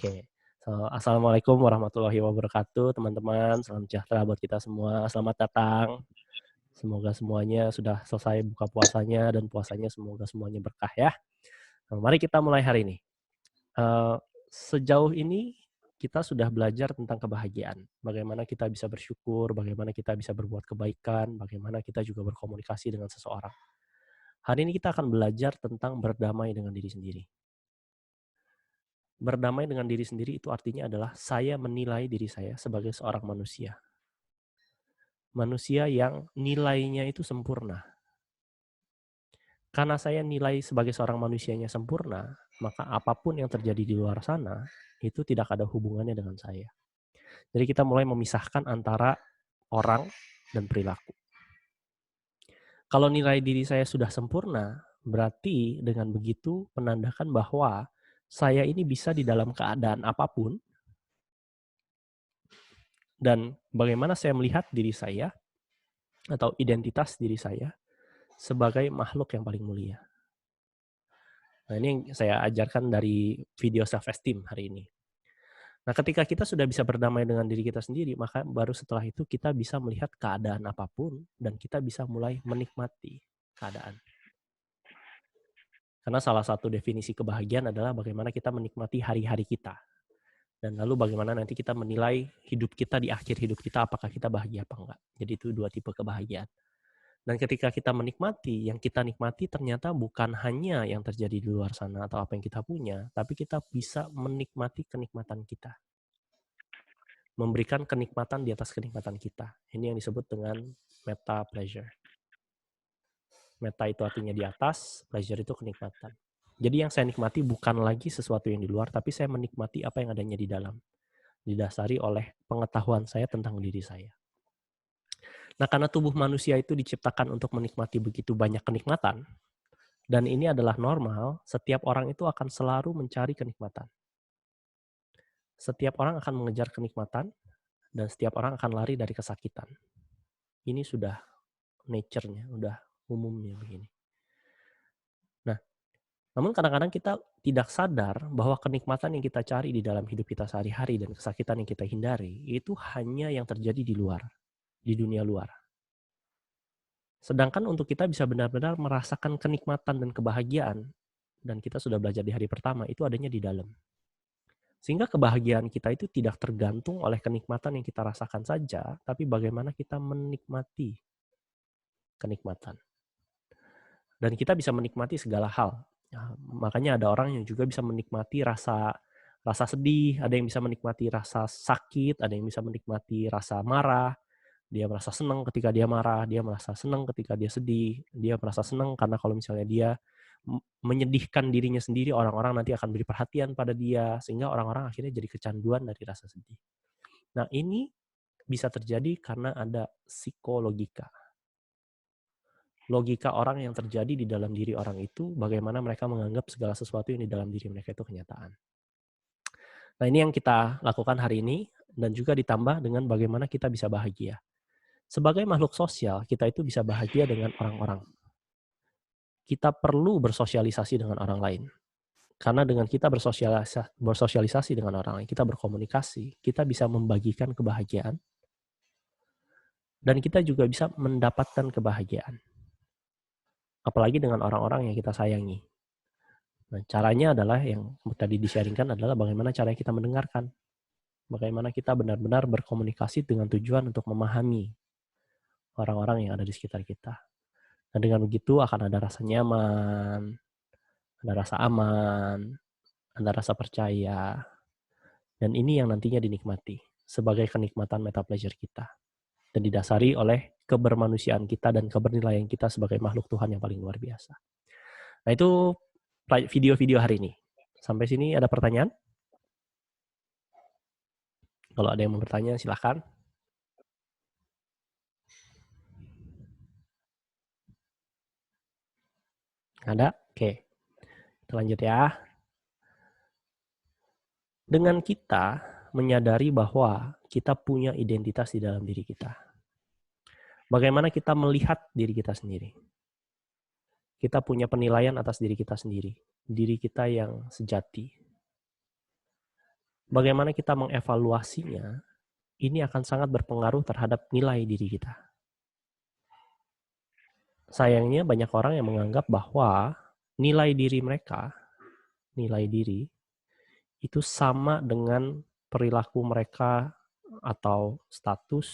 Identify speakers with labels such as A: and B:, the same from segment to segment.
A: Oke. Assalamualaikum warahmatullahi wabarakatuh, teman-teman. Salam sejahtera buat kita semua. Selamat datang. Semoga semuanya sudah selesai buka puasanya dan puasanya semoga semuanya berkah ya. Nah, mari kita mulai hari ini. Sejauh ini kita sudah belajar tentang kebahagiaan. Bagaimana kita bisa bersyukur, bagaimana kita bisa berbuat kebaikan, bagaimana kita juga berkomunikasi dengan seseorang. Hari ini kita akan belajar tentang berdamai dengan diri sendiri. Berdamai dengan diri sendiri itu artinya adalah saya menilai diri saya sebagai seorang manusia. Manusia yang nilainya itu sempurna. Karena saya nilai sebagai seorang manusianya sempurna, maka apapun yang terjadi di luar sana, itu tidak ada hubungannya dengan saya. Jadi kita mulai memisahkan antara orang dan perilaku. Kalau nilai diri saya sudah sempurna, berarti dengan begitu menandakan bahwa saya ini bisa di dalam keadaan apapun, dan bagaimana saya melihat diri saya atau identitas diri saya sebagai makhluk yang paling mulia. Nah, ini yang saya ajarkan dari video self esteem hari ini. Nah, ketika kita sudah bisa berdamai dengan diri kita sendiri, maka baru setelah itu kita bisa melihat keadaan apapun dan kita bisa mulai menikmati keadaan. Karena salah satu definisi kebahagiaan adalah bagaimana kita menikmati hari-hari kita. Dan lalu bagaimana nanti kita menilai hidup kita di akhir hidup kita, apakah kita bahagia apa enggak. Jadi itu dua tipe kebahagiaan. Dan ketika kita menikmati, yang kita nikmati ternyata bukan hanya yang terjadi di luar sana atau apa yang kita punya, tapi kita bisa menikmati kenikmatan kita. Memberikan kenikmatan di atas kenikmatan kita. Ini yang disebut dengan meta pleasure. Meta itu artinya di atas, pleasure itu kenikmatan. Jadi yang saya nikmati bukan lagi sesuatu yang di luar, tapi saya menikmati apa yang adanya di dalam. Didasari oleh pengetahuan saya tentang diri saya. Nah, karena tubuh manusia itu diciptakan untuk menikmati begitu banyak kenikmatan, dan ini adalah normal, setiap orang itu akan selalu mencari kenikmatan. Setiap orang akan mengejar kenikmatan, dan setiap orang akan lari dari kesakitan. Ini sudah nature-nya, udah umumnya begini. Nah, namun kadang-kadang kita tidak sadar bahwa kenikmatan yang kita cari di dalam hidup kita sehari-hari dan kesakitan yang kita hindari, itu hanya yang terjadi di luar, di dunia luar. Sedangkan untuk kita bisa benar-benar merasakan kenikmatan dan kebahagiaan, dan kita sudah belajar di hari pertama, itu adanya di dalam. Sehingga kebahagiaan kita itu tidak tergantung oleh kenikmatan yang kita rasakan saja, tapi bagaimana kita menikmati kenikmatan. Dan kita bisa menikmati segala hal. Ya, makanya ada orang yang juga bisa menikmati rasa sedih, ada yang bisa menikmati rasa sakit, ada yang bisa menikmati rasa marah. Dia merasa senang ketika dia marah, dia merasa senang ketika dia sedih, dia merasa senang karena kalau misalnya dia menyedihkan dirinya sendiri, orang-orang nanti akan beri perhatian pada dia, sehingga orang-orang akhirnya jadi kecanduan dari rasa sedih. Nah, ini bisa terjadi karena ada psikologika. Logika orang yang terjadi di dalam diri orang itu, bagaimana mereka menganggap segala sesuatu yang di dalam diri mereka itu kenyataan. Nah, ini yang kita lakukan hari ini, dan juga ditambah dengan bagaimana kita bisa bahagia. Sebagai makhluk sosial, kita itu bisa bahagia dengan orang-orang. Kita perlu bersosialisasi dengan orang lain. Karena dengan kita bersosialisasi dengan orang lain, kita berkomunikasi, kita bisa membagikan kebahagiaan, dan kita juga bisa mendapatkan kebahagiaan. Apalagi dengan orang-orang yang kita sayangi. Nah, caranya adalah yang tadi di-sharingkan adalah bagaimana cara kita mendengarkan. Bagaimana kita benar-benar berkomunikasi dengan tujuan untuk memahami orang-orang yang ada di sekitar kita. Dan dengan begitu akan ada rasa nyaman, ada rasa aman, ada rasa percaya. Dan ini yang nantinya dinikmati sebagai kenikmatan meta pleasure kita. Dan didasari oleh kebermanusiaan kita dan kebernilaian kita sebagai makhluk Tuhan yang paling luar biasa. Nah, itu video-video hari ini. Sampai sini ada pertanyaan? Kalau ada yang mau bertanya, silahkan. Ada? Oke. Kita lanjut ya. Dengan kita menyadari bahwa kita punya identitas di dalam diri kita. Bagaimana kita melihat diri kita sendiri. Kita punya penilaian atas diri kita sendiri. Diri kita yang sejati. bagaimana kita mengevaluasinya, ini akan sangat berpengaruh terhadap nilai diri kita. Sayangnya banyak orang yang menganggap bahwa nilai diri mereka, nilai diri, itu sama dengan perilaku mereka atau status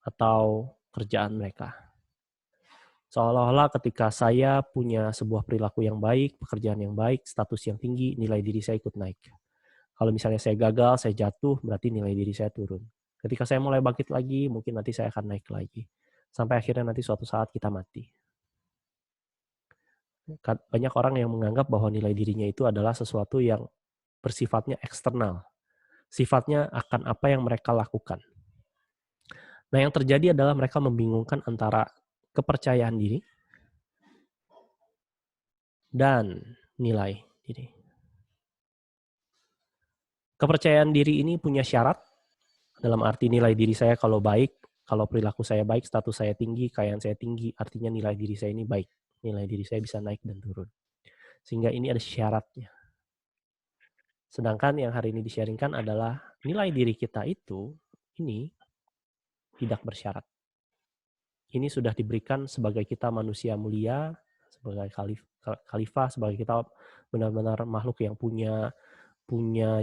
A: atau kerjaan mereka. Seolah-olah ketika saya punya sebuah perilaku yang baik, pekerjaan yang baik, status yang tinggi, nilai diri saya ikut naik. Kalau misalnya saya gagal, saya jatuh, berarti nilai diri saya turun. Ketika saya mulai bangkit lagi, mungkin nanti saya akan naik lagi. Sampai akhirnya nanti suatu saat kita mati. Banyak orang yang menganggap bahwa nilai dirinya itu adalah sesuatu yang bersifatnya eksternal. Sifatnya akan apa yang mereka lakukan. Nah, yang terjadi adalah mereka membingungkan antara kepercayaan diri dan nilai diri. Kepercayaan diri ini punya syarat, dalam arti nilai diri saya kalau baik, kalau perilaku saya baik, status saya tinggi, kekayaan saya tinggi, artinya nilai diri saya ini baik. Nilai diri saya bisa naik dan turun. Sehingga ini ada syaratnya. Sedangkan yang hari ini di-sharingkan adalah nilai diri kita itu, ini tidak bersyarat. Ini sudah diberikan sebagai kita manusia mulia, sebagai khalifah, sebagai kita benar-benar makhluk yang punya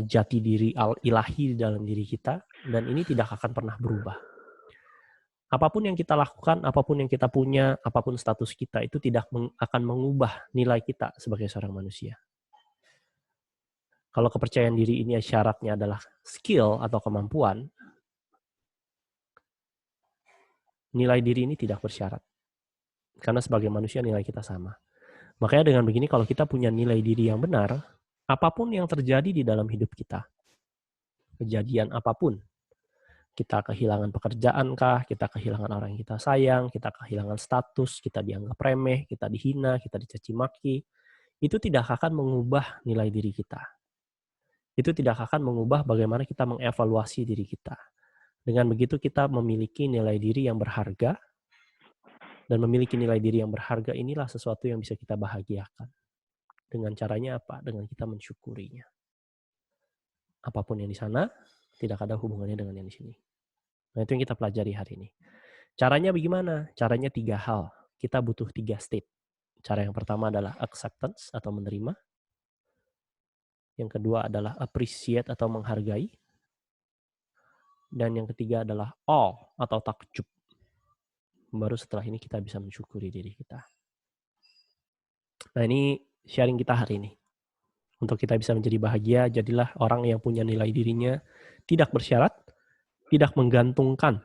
A: jati diri ilahi di dalam diri kita, dan ini tidak akan pernah berubah. Apapun yang kita lakukan, apapun yang kita punya, apapun status kita, itu tidak akan mengubah nilai kita sebagai seorang manusia. Kalau kepercayaan diri ini syaratnya adalah skill atau kemampuan, nilai diri ini tidak bersyarat. Karena sebagai manusia nilai kita sama. Makanya dengan begini, kalau kita punya nilai diri yang benar, apapun yang terjadi di dalam hidup kita, kejadian apapun, kita kehilangan pekerjaan kah, kita kehilangan orang yang kita sayang, kita kehilangan status, kita dianggap remeh, kita dihina, kita dicaci maki, itu tidak akan mengubah nilai diri kita. Itu tidak akan mengubah bagaimana kita mengevaluasi diri kita. Dengan begitu kita memiliki nilai diri yang berharga, dan memiliki nilai diri yang berharga inilah sesuatu yang bisa kita bahagiakan. Dengan caranya apa? Dengan kita mensyukurinya. Apapun yang di sana, tidak ada hubungannya dengan yang di sini. Nah, itu yang kita pelajari hari ini. Caranya bagaimana? Caranya 3 hal. Kita butuh 3 state. Cara yang pertama adalah acceptance atau menerima. Yang kedua adalah appreciate atau menghargai. Dan yang ketiga adalah awe atau takjub. Baru setelah ini kita bisa mensyukuri diri kita. Nah, ini sharing kita hari ini. Untuk kita bisa menjadi bahagia, jadilah orang yang punya nilai dirinya tidak bersyarat, tidak menggantungkan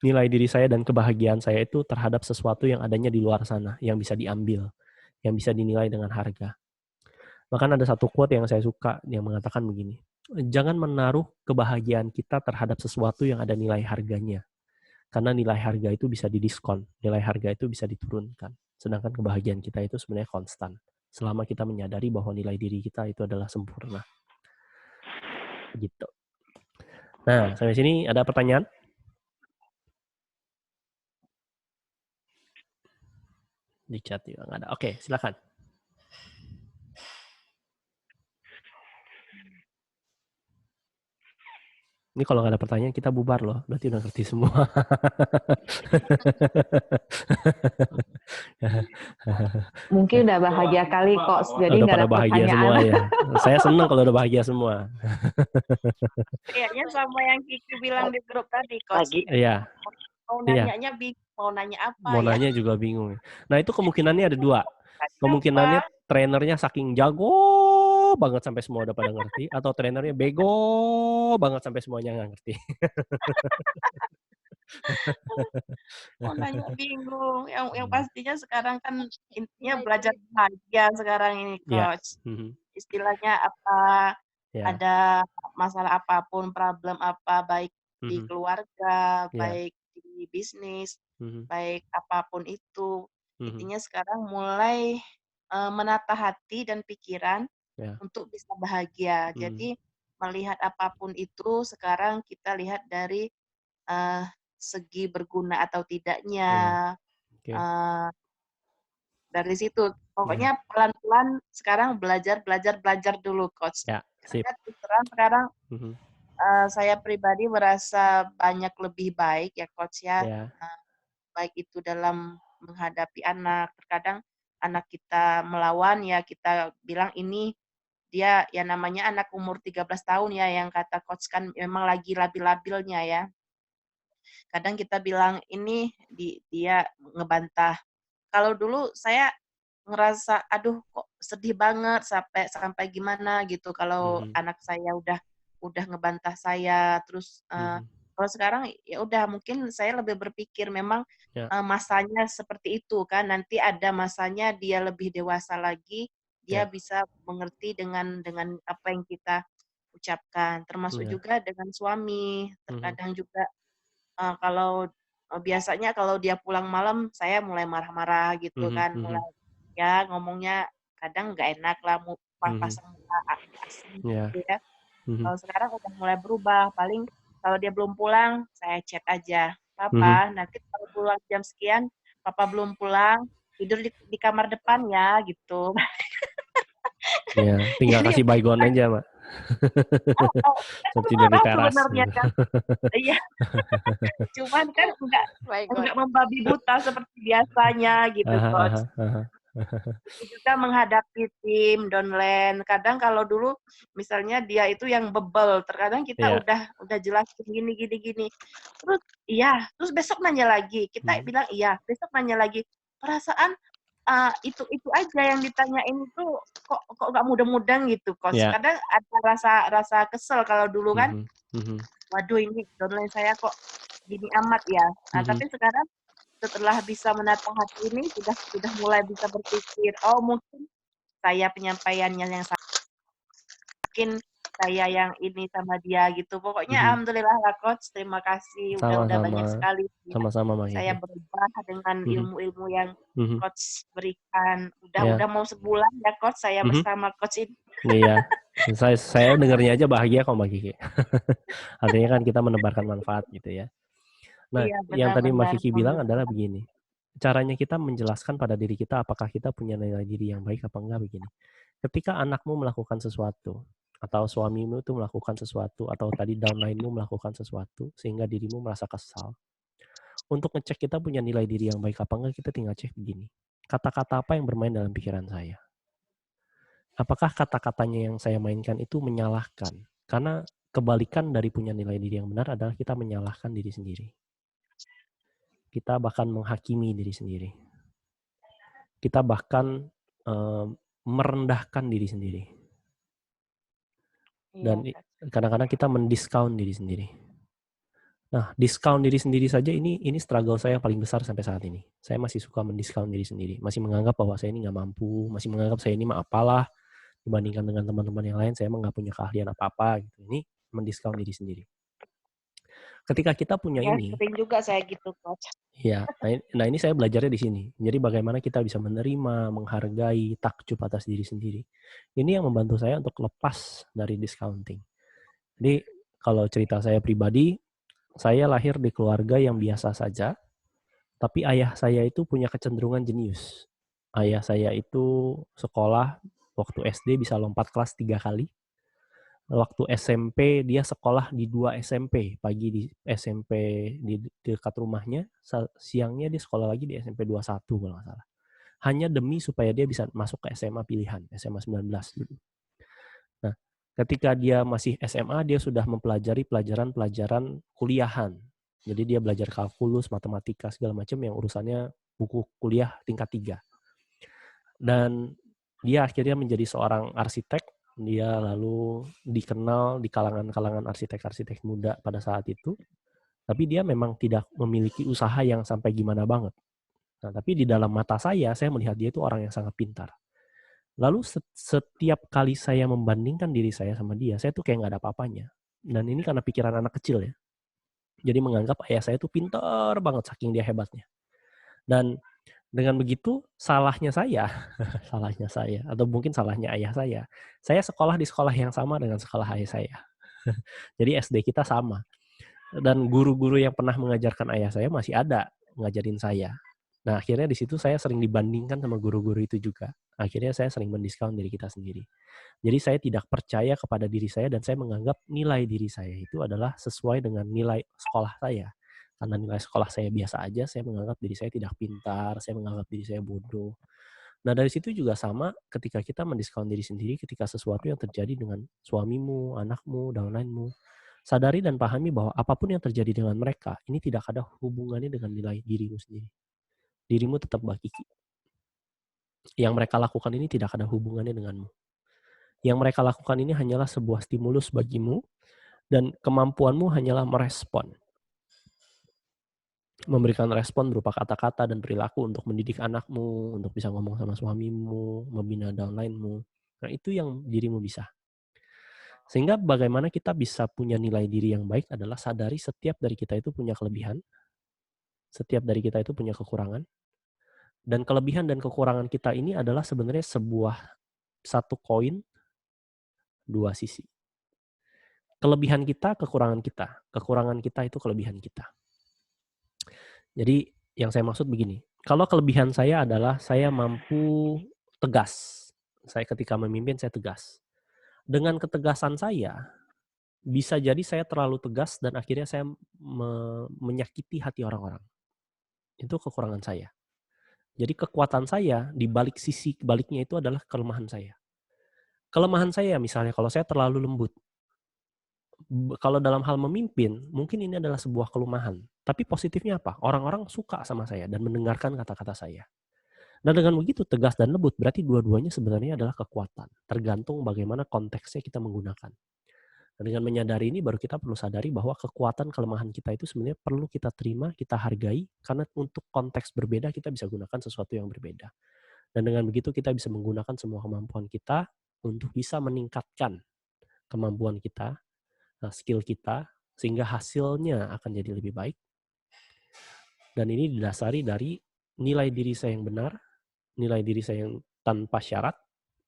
A: nilai diri saya dan kebahagiaan saya itu terhadap sesuatu yang adanya di luar sana, yang bisa diambil, yang bisa dinilai dengan harga. Bahkan ada satu quote yang saya suka, yang mengatakan begini, jangan menaruh kebahagiaan kita terhadap sesuatu yang ada nilai harganya. Karena nilai harga itu bisa didiskon, nilai harga itu bisa diturunkan. Sedangkan kebahagiaan kita itu sebenarnya konstan. Selama kita menyadari bahwa nilai diri kita itu adalah sempurna. Gitu. Nah, sampai sini ada pertanyaan? Di chat juga nggak ada. Oke, silakan. Ini kalau nggak ada pertanyaan kita bubar loh. Berarti udah ngerti semua.
B: Mungkin udah bahagia kali kok. Jadi
A: udah
B: nggak
A: pada
B: ada
A: bahagia
B: pertanyaan.
A: semua ya. Saya seneng kalau udah bahagia semua.
C: Kayaknya sama yang Kiki bilang di grup tadi, Coach.
A: Iya.
C: Mau nanyanya bingung, mau nanya apa
A: mau
C: ya?
A: nanya juga bingung. Nah, itu kemungkinannya ada 2. Kemungkinannya trainernya saking jago banget sampai semua udah pada ngerti, atau trainernya bego banget sampai semuanya nggak ngerti.
C: Mau nanya bingung. Yang pastinya sekarang kan intinya belajar bahagia sekarang ini, Coach.
A: Yeah.
C: Istilahnya apa, ada masalah apapun, problem apa, baik di keluarga, baik di bisnis, baik apapun itu. Intinya sekarang mulai menata hati dan pikiran untuk bisa bahagia. Jadi melihat apapun itu sekarang kita lihat dari segi berguna atau tidaknya. Dari situ pokoknya pelan-pelan sekarang belajar dulu, Coach.
A: Sip.
C: Terus terang sekarang saya pribadi merasa banyak lebih baik ya Coach ya.
A: Ya.
C: Baik itu dalam menghadapi anak. Terkadang anak kita melawan ya kita bilang ini dia ya namanya anak umur 13 tahun ya yang kata coach kan memang lagi labil-labilnya ya. Kadang kita bilang ini dia ngebantah. Kalau dulu saya ngerasa aduh kok sedih banget sampai gimana gitu kalau anak saya udah ngebantah saya terus kalau sekarang ya udah mungkin saya lebih berpikir memang masanya seperti itu kan nanti ada masanya dia lebih dewasa lagi dia bisa mengerti dengan apa yang kita ucapkan termasuk juga dengan suami terkadang juga kalau biasanya kalau dia pulang malam saya mulai marah-marah gitu kan mulai ya ngomongnya kadang nggak enak lah pasang muka asing gitu ya. Kalau sekarang udah mulai berubah, paling kalau dia belum pulang, saya chat aja. Papa, nanti kalau pulang jam sekian, Papa belum pulang, tidur di kamar depan ya, gitu.
A: Ya, tinggal
C: Jadi,
A: kasih baygon aja, Mak. Seperti
C: marah
A: dari teras.
C: sebenarnya
A: Gitu.
C: kan. Iya. Cuman kan enggak membabi buta seperti biasanya gitu, Coach. Juga menghadapi tim downline. Kadang kalau dulu misalnya dia itu yang bebel, terkadang kita udah jelasin gini. Terus besok nanya lagi. Kita bilang iya, besok nanya lagi. Perasaan itu aja yang ditanyain itu kok nggak mudah-mudah gitu, Coach. Kadang ada rasa kesel kalau dulu kan. Waduh ini downline saya kok gini amat ya. Nah, tapi sekarang setelah bisa menata hati ini sudah mulai bisa berpikir oh mungkin saya penyampaiannya yang mungkin saya yang ini sama dia gitu pokoknya alhamdulillah lah coach terima kasih udah banyak sekali
A: sama-sama
C: saya berubah dengan ilmu-ilmu yang coach berikan udah mau sebulan ya coach saya bersama coach ini.
A: Iya, saya dengarnya aja bahagia kok Mbak Kiki. Artinya kan kita menebarkan manfaat gitu ya. Nah,
C: iya,
A: yang tadi Mbak Kiki bilang adalah begini. Caranya kita menjelaskan pada diri kita apakah kita punya nilai diri yang baik apa enggak begini. Ketika anakmu melakukan sesuatu atau suamimu itu melakukan sesuatu atau tadi downline-mu melakukan sesuatu sehingga dirimu merasa kesal. Untuk ngecek kita punya nilai diri yang baik apa enggak kita tinggal cek begini. Kata-kata apa yang bermain dalam pikiran saya? Apakah kata-katanya yang saya mainkan itu menyalahkan? Karena kebalikan dari punya nilai diri yang benar adalah kita menyalahkan diri sendiri. Kita bahkan menghakimi diri sendiri. Kita bahkan merendahkan diri sendiri. Dan kadang-kadang kita mendiskount diri sendiri. Nah, diskount diri sendiri saja ini struggle saya yang paling besar sampai saat ini. Saya masih suka mendiskount diri sendiri. Masih menganggap bahwa saya ini nggak mampu. Masih menganggap saya ini mah apalah. Dibandingkan dengan teman-teman yang lain, saya emang nggak punya keahlian apa-apa. Gitu. Ini mendiskount diri sendiri. Ketika kita punya ini,
C: sering juga saya gitu, Coach.
A: Ya, nah ini saya belajarnya di sini. Jadi bagaimana kita bisa menerima, menghargai, takjub atas diri sendiri. Ini yang membantu saya untuk lepas dari discounting. Jadi kalau cerita saya pribadi, saya lahir di keluarga yang biasa saja, tapi ayah saya itu punya kecenderungan jenius. Ayah saya itu sekolah waktu SD bisa lompat kelas 3 kali. Waktu SMP dia sekolah di 2 SMP, pagi di SMP di dekat rumahnya, siangnya dia sekolah lagi di SMP 21 kalau nggak salah. Hanya demi supaya dia bisa masuk ke SMA pilihan, SMA 19 dulu. Nah, ketika dia masih SMA dia sudah mempelajari pelajaran kuliahan. Jadi dia belajar kalkulus, matematika segala macam yang urusannya buku kuliah tingkat 3. Dan dia akhirnya menjadi seorang arsitek. Dia lalu dikenal di kalangan arsitek-arsitek muda pada saat itu. Tapi dia memang tidak memiliki usaha yang sampai gimana banget. Nah, tapi di dalam mata saya melihat dia itu orang yang sangat pintar. Lalu setiap kali saya membandingkan diri saya sama dia, saya tuh kayak nggak ada apa-apanya. Dan ini karena pikiran anak kecil ya. Jadi menganggap ayah saya tuh pintar banget saking dia hebatnya. Dan dengan begitu salahnya saya atau mungkin salahnya ayah saya sekolah di sekolah yang sama dengan sekolah ayah saya. Jadi SD kita sama dan guru-guru yang pernah mengajarkan ayah saya masih ada ngajarin saya. Nah, akhirnya di situ saya sering dibandingkan sama guru-guru itu juga. Akhirnya saya sering mendiskon diri kita sendiri. Jadi saya tidak percaya kepada diri saya dan saya menganggap nilai diri saya itu adalah sesuai dengan nilai sekolah saya. Karena nilai sekolah saya biasa aja, saya menganggap diri saya tidak pintar, saya menganggap diri saya bodoh. Nah, dari situ juga sama ketika kita mendiskon diri sendiri ketika sesuatu yang terjadi dengan suamimu, anakmu, dan lainmu. Sadari dan pahami bahwa apapun yang terjadi dengan mereka, ini tidak ada hubungannya dengan nilai dirimu sendiri. Dirimu tetap hakiki. Yang mereka lakukan ini tidak ada hubungannya denganmu. Yang mereka lakukan ini hanyalah sebuah stimulus bagimu dan kemampuanmu hanyalah merespon. Memberikan respon berupa kata-kata dan perilaku untuk mendidik anakmu, untuk bisa ngomong sama suamimu, membina downline-mu. Nah, itu yang dirimu bisa. Sehingga bagaimana kita bisa punya nilai diri yang baik adalah sadari setiap dari kita itu punya kelebihan, setiap dari kita itu punya kekurangan, dan kelebihan dan kekurangan kita ini adalah sebenarnya satu koin, dua sisi. Kelebihan kita, kekurangan kita itu kelebihan kita. Jadi yang saya maksud begini, kalau kelebihan saya adalah saya mampu tegas, saya ketika memimpin saya tegas. Dengan ketegasan saya, bisa jadi saya terlalu tegas dan akhirnya saya menyakiti hati orang-orang. Itu kekurangan saya. Jadi kekuatan saya di balik sisi baliknya itu adalah kelemahan saya. Kelemahan saya misalnya kalau saya terlalu lembut. Kalau dalam hal memimpin, mungkin ini adalah sebuah kelemahan. Tapi positifnya apa? Orang-orang suka sama saya dan mendengarkan kata-kata saya. Dan dengan begitu tegas dan lembut, berarti dua-duanya sebenarnya adalah kekuatan. Tergantung bagaimana konteksnya kita menggunakan. Dan dengan menyadari ini baru kita perlu sadari bahwa kekuatan kelemahan kita itu sebenarnya perlu kita terima, kita hargai, karena untuk konteks berbeda kita bisa gunakan sesuatu yang berbeda. Dan dengan begitu kita bisa menggunakan semua kemampuan kita untuk bisa meningkatkan kemampuan kita, skill kita, sehingga hasilnya akan jadi lebih baik. Dan ini didasari dari nilai diri saya yang benar, nilai diri saya yang tanpa syarat,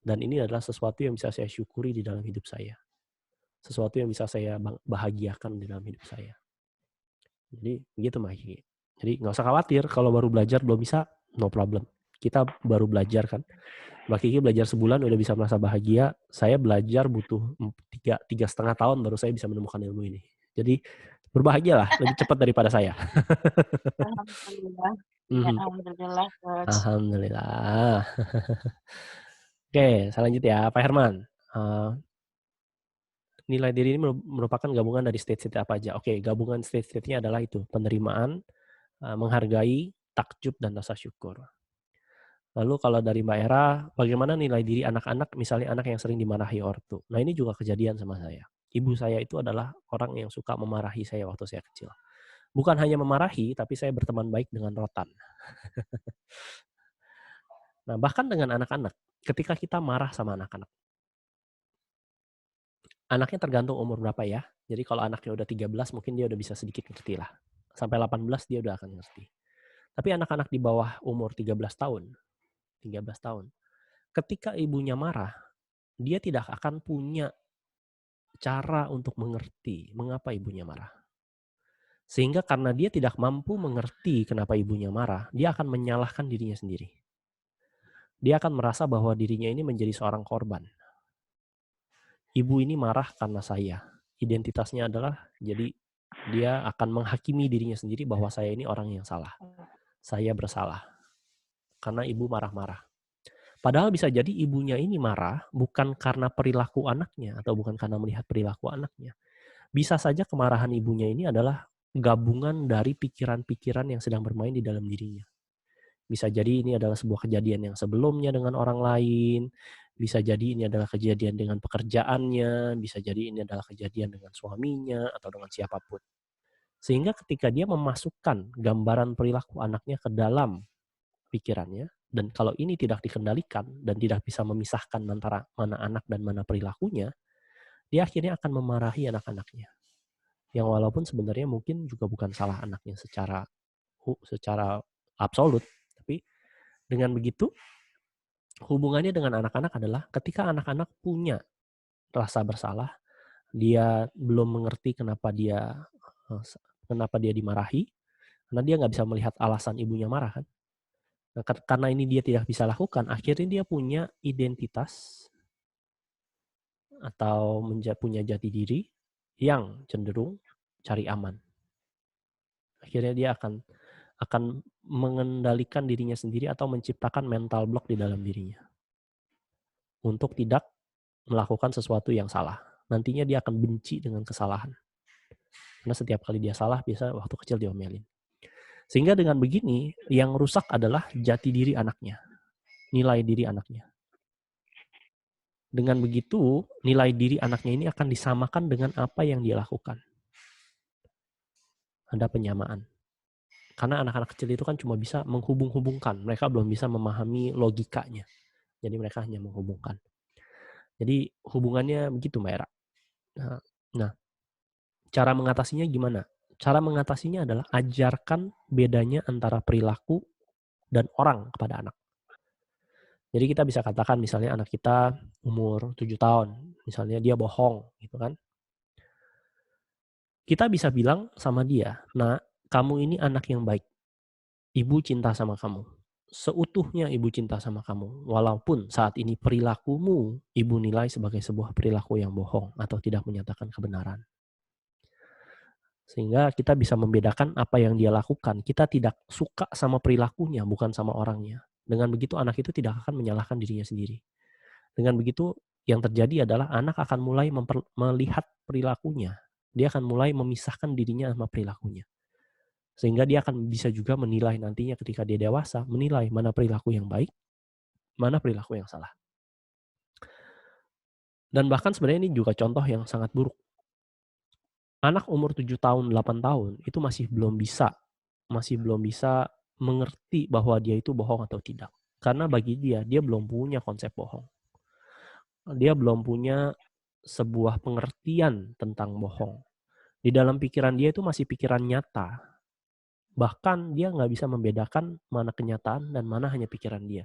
A: dan ini adalah sesuatu yang bisa saya syukuri di dalam hidup saya. Sesuatu yang bisa saya bahagiakan di dalam hidup saya. Jadi begitu Mbak Kiki. Jadi nggak usah khawatir kalau baru belajar belum bisa, no problem. Kita baru belajar kan. Mbak Kiki belajar sebulan udah bisa merasa bahagia. Saya belajar butuh 3,5 tahun baru saya bisa menemukan ilmu ini. Jadi berbahagialah, lebih cepat daripada saya.
C: Alhamdulillah. Ya, alhamdulillah, Coach.
A: Alhamdulillah. Oke, selanjutnya Pak Herman. Nilai diri ini merupakan gabungan dari state-state apa aja? Oke, gabungan state-state-nya adalah itu, penerimaan, menghargai, takjub, dan rasa syukur. Lalu kalau dari Mbak Era, bagaimana nilai diri anak-anak, misalnya anak yang sering dimarahi ortu? Nah ini juga kejadian sama saya. Ibu saya itu adalah orang yang suka memarahi saya waktu saya kecil. Bukan hanya memarahi, tapi saya berteman baik dengan rotan. Nah bahkan dengan anak-anak, ketika kita marah sama anak-anak, anaknya tergantung umur berapa ya. Jadi kalau anaknya udah 13 mungkin dia udah bisa sedikit ngerti lah. Sampai 18 dia udah akan ngerti. Tapi anak-anak di bawah umur 13 tahun, ketika ibunya marah, dia tidak akan punya cara untuk mengerti mengapa ibunya marah. Sehingga karena dia tidak mampu mengerti kenapa ibunya marah, dia akan menyalahkan dirinya sendiri. Dia akan merasa bahwa dirinya ini menjadi seorang korban. Ibu ini marah karena saya. Identitasnya adalah, jadi dia akan menghakimi dirinya sendiri bahwa saya ini orang yang salah. Saya bersalah. Karena ibu marah-marah. Padahal bisa jadi ibunya ini marah bukan karena perilaku anaknya atau bukan karena melihat perilaku anaknya. Bisa saja kemarahan ibunya ini adalah gabungan dari pikiran-pikiran yang sedang bermain di dalam dirinya. Bisa jadi ini adalah sebuah kejadian yang sebelumnya dengan orang lain, bisa jadi ini adalah kejadian dengan pekerjaannya, bisa jadi ini adalah kejadian dengan suaminya atau dengan siapapun. Sehingga ketika dia memasukkan gambaran perilaku anaknya ke dalam pikirannya, dan kalau ini tidak dikendalikan dan tidak bisa memisahkan antara mana anak dan mana perilakunya, dia akhirnya akan memarahi anak-anaknya. Yang walaupun sebenarnya mungkin juga bukan salah anaknya secara absolut, tapi dengan begitu hubungannya dengan anak-anak adalah ketika anak-anak punya rasa bersalah, dia belum mengerti kenapa dia dimarahi, karena dia nggak bisa melihat alasan ibunya marah kan. Nah, karena ini dia tidak bisa lakukan, akhirnya dia punya identitas atau punya jati diri yang cenderung cari aman. Akhirnya dia akan mengendalikan dirinya sendiri atau menciptakan mental block di dalam dirinya untuk tidak melakukan sesuatu yang salah. Nantinya dia akan benci dengan kesalahan. Karena setiap kali dia salah, biasa waktu kecil diomelin. Sehingga dengan begini, yang rusak adalah jati diri anaknya, nilai diri anaknya. Dengan begitu, nilai diri anaknya ini akan disamakan dengan apa yang dia lakukan. Ada penyamaan. Karena anak-anak kecil itu kan cuma bisa menghubung-hubungkan. Mereka belum bisa memahami logikanya. Jadi mereka hanya menghubungkan. Jadi hubungannya begitu, Mbak Era. Nah, cara mengatasinya gimana? Cara mengatasinya adalah ajarkan bedanya antara perilaku dan orang kepada anak. Jadi kita bisa katakan misalnya anak kita umur 7 tahun, misalnya dia bohong gitu kan. Kita bisa bilang sama dia, "Nah, kamu ini anak yang baik. Ibu cinta sama kamu. Seutuhnya ibu cinta sama kamu. Walaupun saat ini perilakumu ibu nilai sebagai sebuah perilaku yang bohong atau tidak menyatakan kebenaran." Sehingga kita bisa membedakan apa yang dia lakukan. Kita tidak suka sama perilakunya, bukan sama orangnya. Dengan begitu anak itu tidak akan menyalahkan dirinya sendiri. Dengan begitu yang terjadi adalah anak akan mulai melihat perilakunya. Dia akan mulai memisahkan dirinya sama perilakunya. Sehingga dia akan bisa juga menilai nantinya ketika dia dewasa, menilai mana perilaku yang baik, mana perilaku yang salah. Dan bahkan sebenarnya ini juga contoh yang sangat buruk. Anak umur 7 tahun, 8 tahun itu masih belum bisa mengerti bahwa dia itu bohong atau tidak. Karena bagi dia belum punya konsep bohong. Dia belum punya sebuah pengertian tentang bohong. Di dalam pikiran dia itu masih pikiran nyata. Bahkan dia nggak bisa membedakan mana kenyataan dan mana hanya pikiran dia.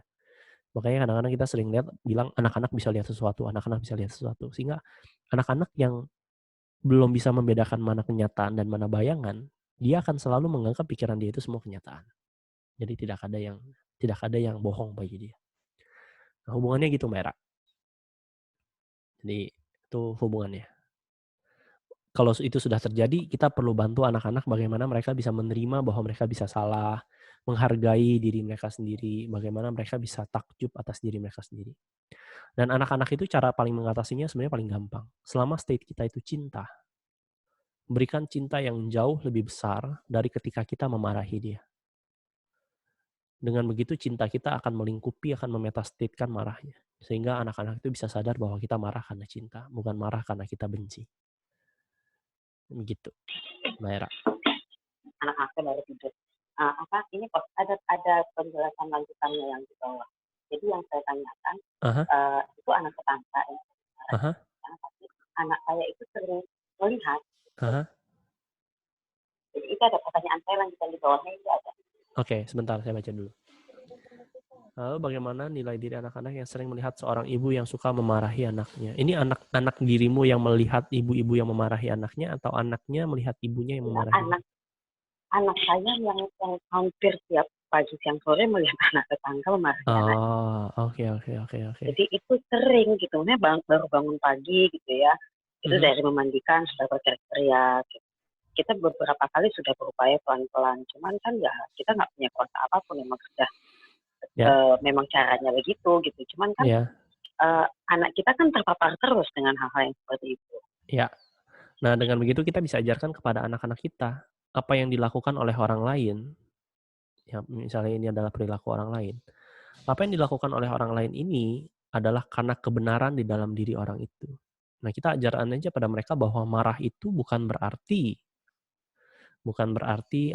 A: Makanya kadang-kadang kita sering bilang anak-anak bisa lihat sesuatu, anak-anak bisa lihat sesuatu. Sehingga anak-anak yang belum bisa membedakan mana kenyataan dan mana bayangan, dia akan selalu menganggap pikiran dia itu semua kenyataan. Jadi tidak ada yang bohong bagi dia. Nah, hubungannya gitu, Mbak Era. Jadi itu hubungannya. Kalau itu sudah terjadi, kita perlu bantu anak-anak bagaimana mereka bisa menerima bahwa mereka bisa salah, menghargai diri mereka sendiri, bagaimana mereka bisa takjub atas diri mereka sendiri. Dan anak-anak itu cara paling mengatasinya sebenarnya paling gampang. Selama state kita itu cinta, berikan cinta yang jauh lebih besar dari ketika kita memarahi dia. Dengan begitu cinta kita akan melingkupi, akan memetastatekan marahnya. Sehingga anak-anak itu bisa sadar bahwa kita marah karena cinta, bukan marah karena kita benci. Begitu, Mbak Era.
B: Anak-anak baru tidur. Ini kok ada penjelasan lanjutannya yang di bawah. Jadi yang saya tanyakan, itu anak tetangga ya. Anak saya itu sering melihat. Jadi itu ada pertanyaan saya lanjutan di bawahnya itu ada.
A: Oke, sebentar saya baca dulu. Lalu bagaimana nilai diri anak-anak yang sering melihat seorang ibu yang suka memarahi anaknya? Ini anak dirimu yang melihat ibu-ibu yang memarahi anaknya atau anaknya melihat ibunya yang memarahi?
B: Anak saya yang hampir tiap pagi siang sore melihat anak tetangga memarahi anaknya.
A: Oke.
B: Jadi itu sering gitu, baru bangun pagi gitu ya, itu dari memandikan sudah berteriak. Gitu. Kita beberapa kali sudah berupaya pelan-pelan, cuman kan ya kita nggak punya kuasa apapun, memang sudah memang caranya begitu gitu. Cuman kan anak kita kan terpapar terus dengan hal-hal yang seperti itu.
A: Ya, nah dengan begitu kita bisa ajarkan kepada anak-anak kita apa yang dilakukan oleh orang lain. Ya, misalnya ini adalah perilaku orang lain. Apa yang dilakukan oleh orang lain ini adalah karena kebenaran di dalam diri orang itu. Nah, kita ajarkan aja pada mereka bahwa marah itu bukan berarti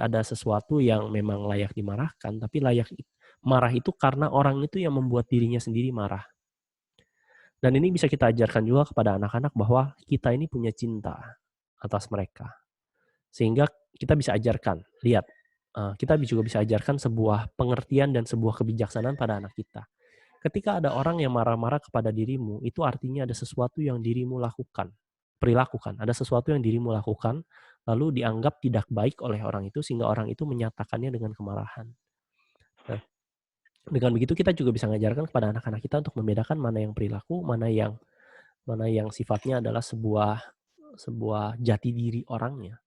A: ada sesuatu yang memang layak dimarahkan, tapi marah itu karena orang itu yang membuat dirinya sendiri marah. Dan ini bisa kita ajarkan juga kepada anak-anak bahwa kita ini punya cinta atas mereka. Sehingga kita bisa ajarkan, lihat, kita juga bisa ajarkan sebuah pengertian dan sebuah kebijaksanaan pada anak kita. Ketika ada orang yang marah-marah kepada dirimu, itu artinya ada sesuatu yang dirimu lakukan. Perilakukan, ada sesuatu yang dirimu lakukan, lalu dianggap tidak baik oleh orang itu, sehingga orang itu menyatakannya dengan kemarahan. Nah, Dengan begitu kita juga bisa mengajarkan kepada anak-anak kita untuk membedakan mana yang perilaku, mana yang sifatnya adalah sebuah jati diri orangnya.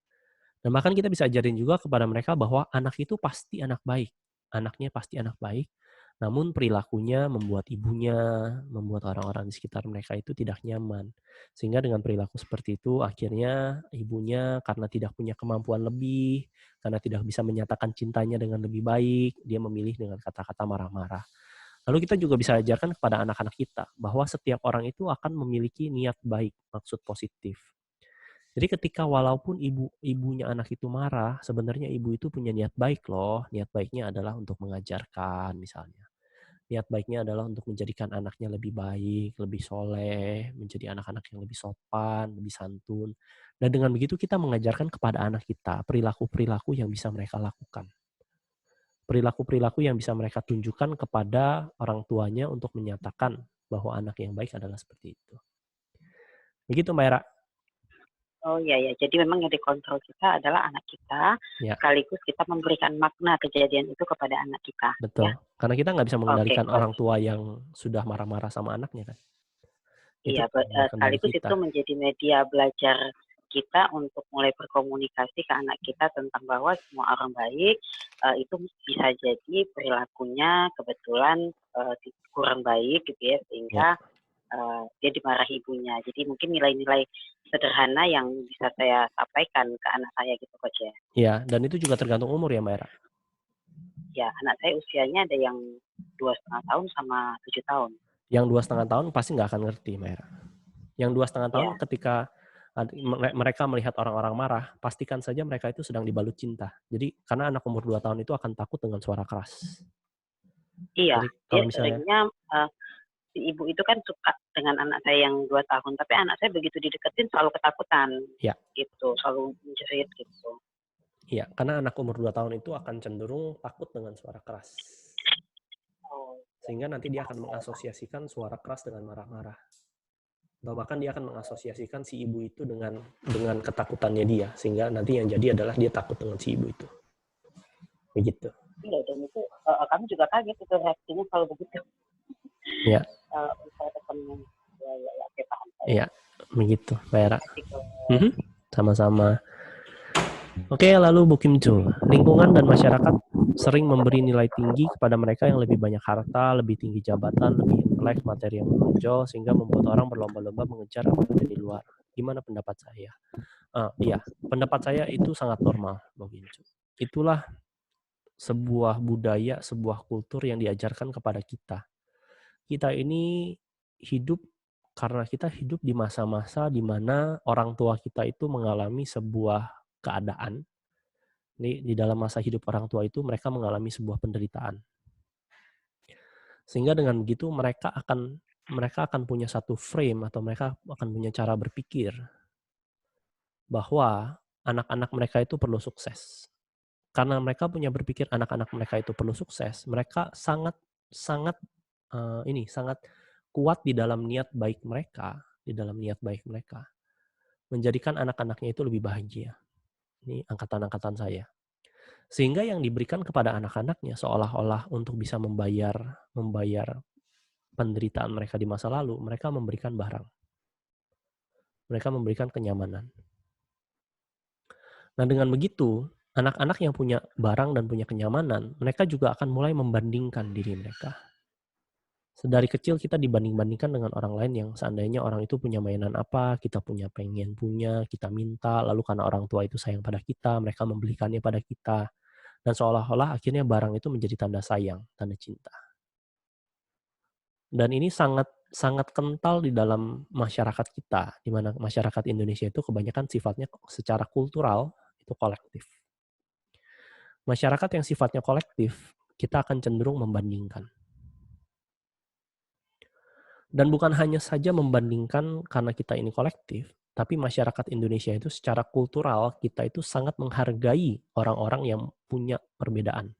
A: Dan bahkan kita bisa ajarin juga kepada mereka bahwa anak itu pasti anak baik. Anaknya pasti anak baik, namun perilakunya membuat ibunya, membuat orang-orang di sekitar mereka itu tidak nyaman. Sehingga dengan perilaku seperti itu akhirnya ibunya karena tidak punya kemampuan lebih, karena tidak bisa menyatakan cintanya dengan lebih baik, dia memilih dengan kata-kata marah-marah. Lalu kita juga bisa ajarkan kepada anak-anak kita bahwa setiap orang itu akan memiliki niat baik, maksud positif. Jadi ketika walaupun ibunya anak itu marah, sebenarnya ibu itu punya niat baik loh. Niat baiknya adalah untuk mengajarkan misalnya. Niat baiknya adalah untuk menjadikan anaknya lebih baik, lebih soleh, menjadi anak-anak yang lebih sopan, lebih santun. Dan dengan begitu kita mengajarkan kepada anak kita perilaku-perilaku yang bisa mereka lakukan. Perilaku-perilaku yang bisa mereka tunjukkan kepada orang tuanya untuk menyatakan bahwa anak yang baik adalah seperti itu. Begitu Mbak Era.
B: Oh iya ya, jadi memang yang dikontrol kita adalah anak kita, sekaligus kita memberikan makna kejadian itu kepada anak kita.
A: Betul,
B: ya?
A: karena kita nggak bisa mengendalikan orang tua yang sudah marah-marah sama anaknya kan.
B: Iya, sekaligus itu menjadi media belajar kita untuk mulai berkomunikasi ke anak kita tentang bahwa semua orang baik, itu bisa jadi perilakunya kebetulan kurang baik gitu ya, sehingga dia dimarahi ibunya. Jadi mungkin nilai-nilai sederhana yang bisa saya sampaikan ke anak saya gitu Coach ya.
A: Iya, dan itu juga tergantung umur ya Mbak Era?
B: Ya, anak saya usianya ada yang 2,5 tahun sama 7 tahun.
A: Yang 2,5 tahun pasti nggak akan ngerti Mbak Era. Yang 2,5 tahun ketika mereka melihat orang-orang marah, pastikan saja mereka itu sedang dibalut cinta. Jadi karena anak umur 2 tahun itu akan takut dengan suara keras.
B: Iya, jadi kalau misalnya seringnya si ibu itu kan suka dengan anak saya yang 2 tahun, tapi anak saya begitu dideketin selalu ketakutan, gitu, selalu menjerit gitu.
A: Iya, karena anak umur 2 tahun itu akan cenderung takut dengan suara keras. Sehingga nanti dia akan mengasosiasikan suara keras dengan marah-marah. Atau bahkan dia akan mengasosiasikan si ibu itu dengan ketakutannya dia, sehingga nanti yang jadi adalah dia takut dengan si ibu itu. Begitu.
B: Iya, dan itu kami juga kaget itu reaksinya kalau begitu.
A: Iya. Iya, begitu, Mbak Era. Sama-sama. Oke, lalu Bu Kim Jul. Lingkungan dan masyarakat sering memberi nilai tinggi kepada mereka yang lebih banyak harta, lebih tinggi jabatan, lebih intelek, materi yang menonjol, sehingga membuat orang berlomba-lomba mengejar apa yang ada di luar. Gimana pendapat saya? Iya, pendapat saya itu sangat normal, Bu Kim Jul. Itulah sebuah budaya, sebuah kultur yang diajarkan kepada kita. Kita ini hidup karena kita hidup di masa-masa di mana orang tua kita itu mengalami sebuah keadaan. Di dalam masa hidup orang tua itu mereka mengalami sebuah penderitaan. Sehingga dengan begitu mereka akan punya satu frame atau mereka akan punya cara berpikir bahwa anak-anak mereka itu perlu sukses. Karena mereka punya berpikir anak-anak mereka itu perlu sukses, mereka sangat kuat di dalam niat baik mereka, menjadikan anak-anaknya itu lebih bahagia. Ini angkatan-angkatan saya. Sehingga yang diberikan kepada anak-anaknya seolah-olah untuk bisa membayar penderitaan mereka di masa lalu, mereka memberikan barang. Mereka memberikan kenyamanan. Nah, dengan begitu, anak-anak yang punya barang dan punya kenyamanan, mereka juga akan mulai membandingkan diri mereka. Sedari kecil kita dibanding-bandingkan dengan orang lain yang seandainya orang itu punya mainan apa, kita pengen punya, kita minta, lalu karena orang tua itu sayang pada kita, mereka membelikannya pada kita. Dan seolah-olah akhirnya barang itu menjadi tanda sayang, tanda cinta. Dan ini sangat kental di dalam masyarakat kita, di mana masyarakat Indonesia itu kebanyakan sifatnya secara kultural itu kolektif. Masyarakat yang sifatnya kolektif, kita akan cenderung membandingkan. Dan bukan hanya saja membandingkan karena kita ini kolektif, tapi masyarakat Indonesia itu secara kultural, kita itu sangat menghargai orang-orang yang punya perbedaan.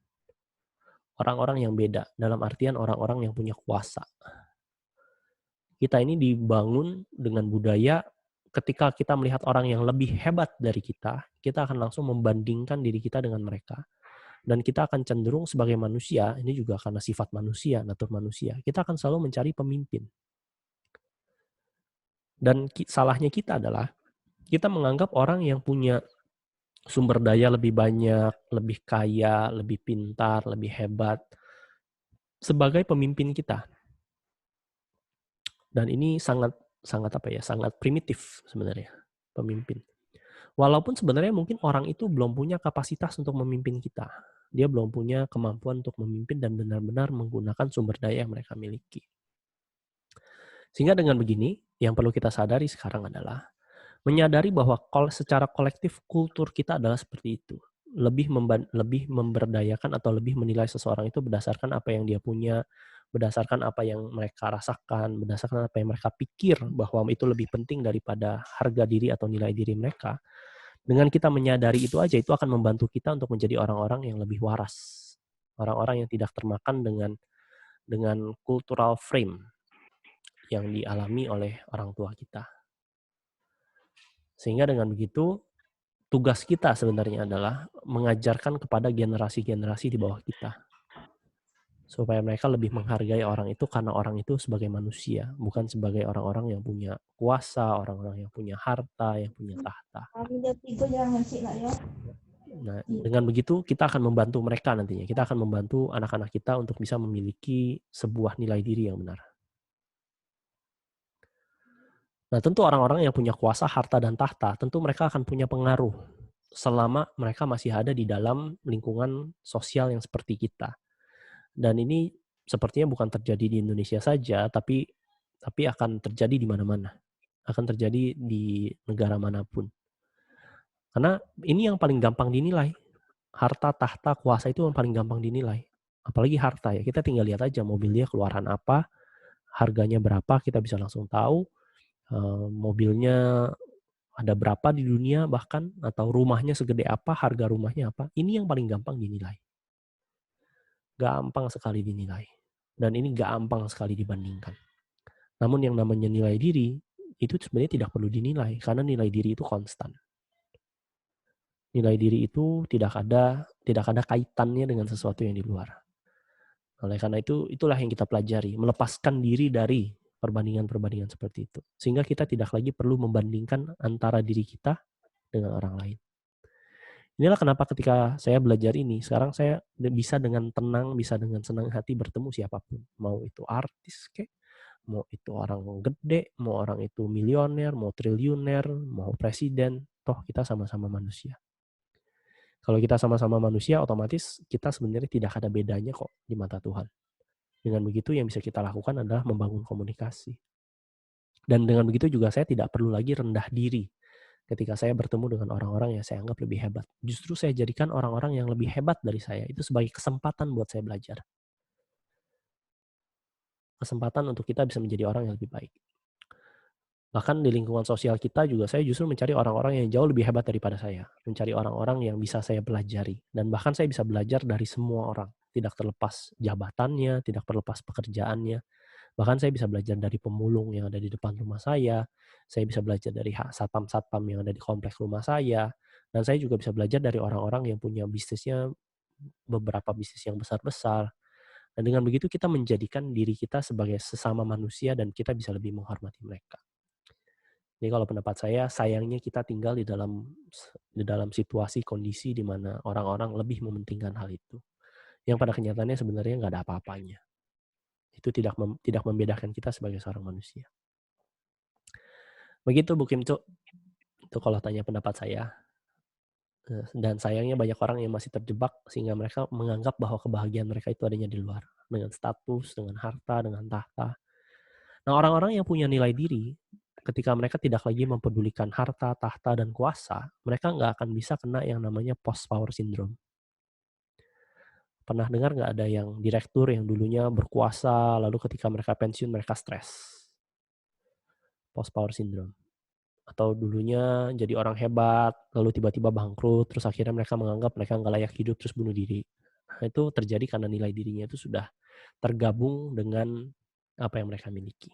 A: Orang-orang yang beda, dalam artian orang-orang yang punya kuasa. Kita ini dibangun dengan budaya ketika kita melihat orang yang lebih hebat dari kita akan langsung membandingkan diri kita dengan mereka. Dan kita akan cenderung sebagai manusia, ini juga karena sifat manusia, natur manusia, kita akan selalu mencari pemimpin. Dan salahnya kita adalah, kita menganggap orang yang punya sumber daya lebih banyak, lebih kaya, lebih pintar, lebih hebat, sebagai pemimpin kita. Dan ini sangat primitif sebenarnya, pemimpin. Walaupun sebenarnya mungkin orang itu belum punya kapasitas untuk memimpin kita. Dia belum punya kemampuan untuk memimpin dan benar-benar menggunakan sumber daya yang mereka miliki. Sehingga dengan begini, yang perlu kita sadari sekarang adalah menyadari bahwa secara kolektif kultur kita adalah seperti itu. Lebih memberdayakan atau lebih menilai seseorang itu berdasarkan apa yang dia punya, berdasarkan apa yang mereka rasakan, berdasarkan apa yang mereka pikir bahwa itu lebih penting daripada harga diri atau nilai diri mereka. Dengan kita menyadari itu aja, itu akan membantu kita untuk menjadi orang-orang yang lebih waras. Orang-orang yang tidak termakan dengan cultural frame yang dialami oleh orang tua kita. Sehingga dengan begitu, tugas kita sebenarnya adalah mengajarkan kepada generasi-generasi di bawah kita. Supaya mereka lebih menghargai orang itu karena orang itu sebagai manusia, bukan sebagai orang-orang yang punya kuasa, orang-orang yang punya harta, yang punya tahta. Nah, dengan begitu kita akan membantu mereka nantinya. Kita akan membantu anak-anak kita untuk bisa memiliki sebuah nilai diri yang benar. Nah, tentu orang-orang yang punya kuasa, harta, dan tahta, tentu mereka akan punya pengaruh selama mereka masih ada di dalam lingkungan sosial yang seperti kita. Dan ini sepertinya bukan terjadi di Indonesia saja, tapi akan terjadi di mana-mana. Akan terjadi di negara manapun. Karena ini yang paling gampang dinilai. Harta, tahta, kuasa itu yang paling gampang dinilai. Apalagi harta ya. Kita tinggal lihat aja mobilnya keluaran apa, harganya berapa, kita bisa langsung tahu. Mobilnya ada berapa di dunia bahkan, atau rumahnya segede apa, harga rumahnya apa. Ini yang paling gampang dinilai. Gampang sekali dinilai. Dan ini gampang sekali dibandingkan. Namun yang namanya nilai diri, itu sebenarnya tidak perlu dinilai, karena nilai diri itu konstan. Nilai diri itu tidak ada kaitannya dengan sesuatu yang di luar. Oleh karena itu, itulah yang kita pelajari, melepaskan diri dari perbandingan-perbandingan seperti itu. Sehingga kita tidak lagi perlu membandingkan antara diri kita dengan orang lain. Inilah kenapa ketika saya belajar ini, sekarang saya bisa dengan tenang, bisa dengan senang hati bertemu siapapun. Mau itu artis kek, mau itu orang gede, mau orang itu milioner, mau triliuner, mau presiden, toh kita sama-sama manusia. Kalau kita sama-sama manusia, otomatis kita sebenarnya tidak ada bedanya kok di mata Tuhan. Dengan begitu yang bisa kita lakukan adalah membangun komunikasi. Dan dengan begitu juga saya tidak perlu lagi rendah diri ketika saya bertemu dengan orang-orang yang saya anggap lebih hebat. Justru saya jadikan orang-orang yang lebih hebat dari saya itu sebagai kesempatan buat saya belajar. Kesempatan untuk kita bisa menjadi orang yang lebih baik. Bahkan di lingkungan sosial kita juga saya justru mencari orang-orang yang jauh lebih hebat daripada saya. Mencari orang-orang yang bisa saya pelajari. Dan bahkan saya bisa belajar dari semua orang. Tidak terlepas jabatannya, tidak terlepas pekerjaannya. Bahkan saya bisa belajar dari pemulung yang ada di depan rumah saya. Saya bisa belajar dari satpam-satpam yang ada di kompleks rumah saya. Dan saya juga bisa belajar dari orang-orang yang punya bisnisnya, beberapa bisnis yang besar-besar. Dan dengan begitu kita menjadikan diri kita sebagai sesama manusia dan kita bisa lebih menghormati mereka. Jadi kalau pendapat saya, sayangnya kita tinggal di dalam situasi kondisi di mana orang-orang lebih mementingkan hal itu. Yang pada kenyataannya sebenarnya nggak ada apa-apanya. Itu tidak membedakan kita sebagai seorang manusia. Begitu Bu Kim Cuk. Itu kalau tanya pendapat saya. Dan sayangnya banyak orang yang masih terjebak sehingga mereka menganggap bahwa kebahagiaan mereka itu adanya di luar. Dengan status, dengan harta, dengan tahta. Nah orang-orang yang punya nilai diri, ketika mereka tidak lagi mempedulikan harta, tahta, dan kuasa, mereka nggak akan bisa kena yang namanya post-power syndrome. Pernah dengar nggak ada yang direktur yang dulunya berkuasa, lalu ketika mereka pensiun mereka stres? Post-power syndrome. Atau dulunya jadi orang hebat, lalu tiba-tiba bangkrut, terus akhirnya mereka menganggap mereka nggak layak hidup, terus bunuh diri. Nah, itu terjadi karena nilai dirinya itu sudah tergabung dengan apa yang mereka miliki.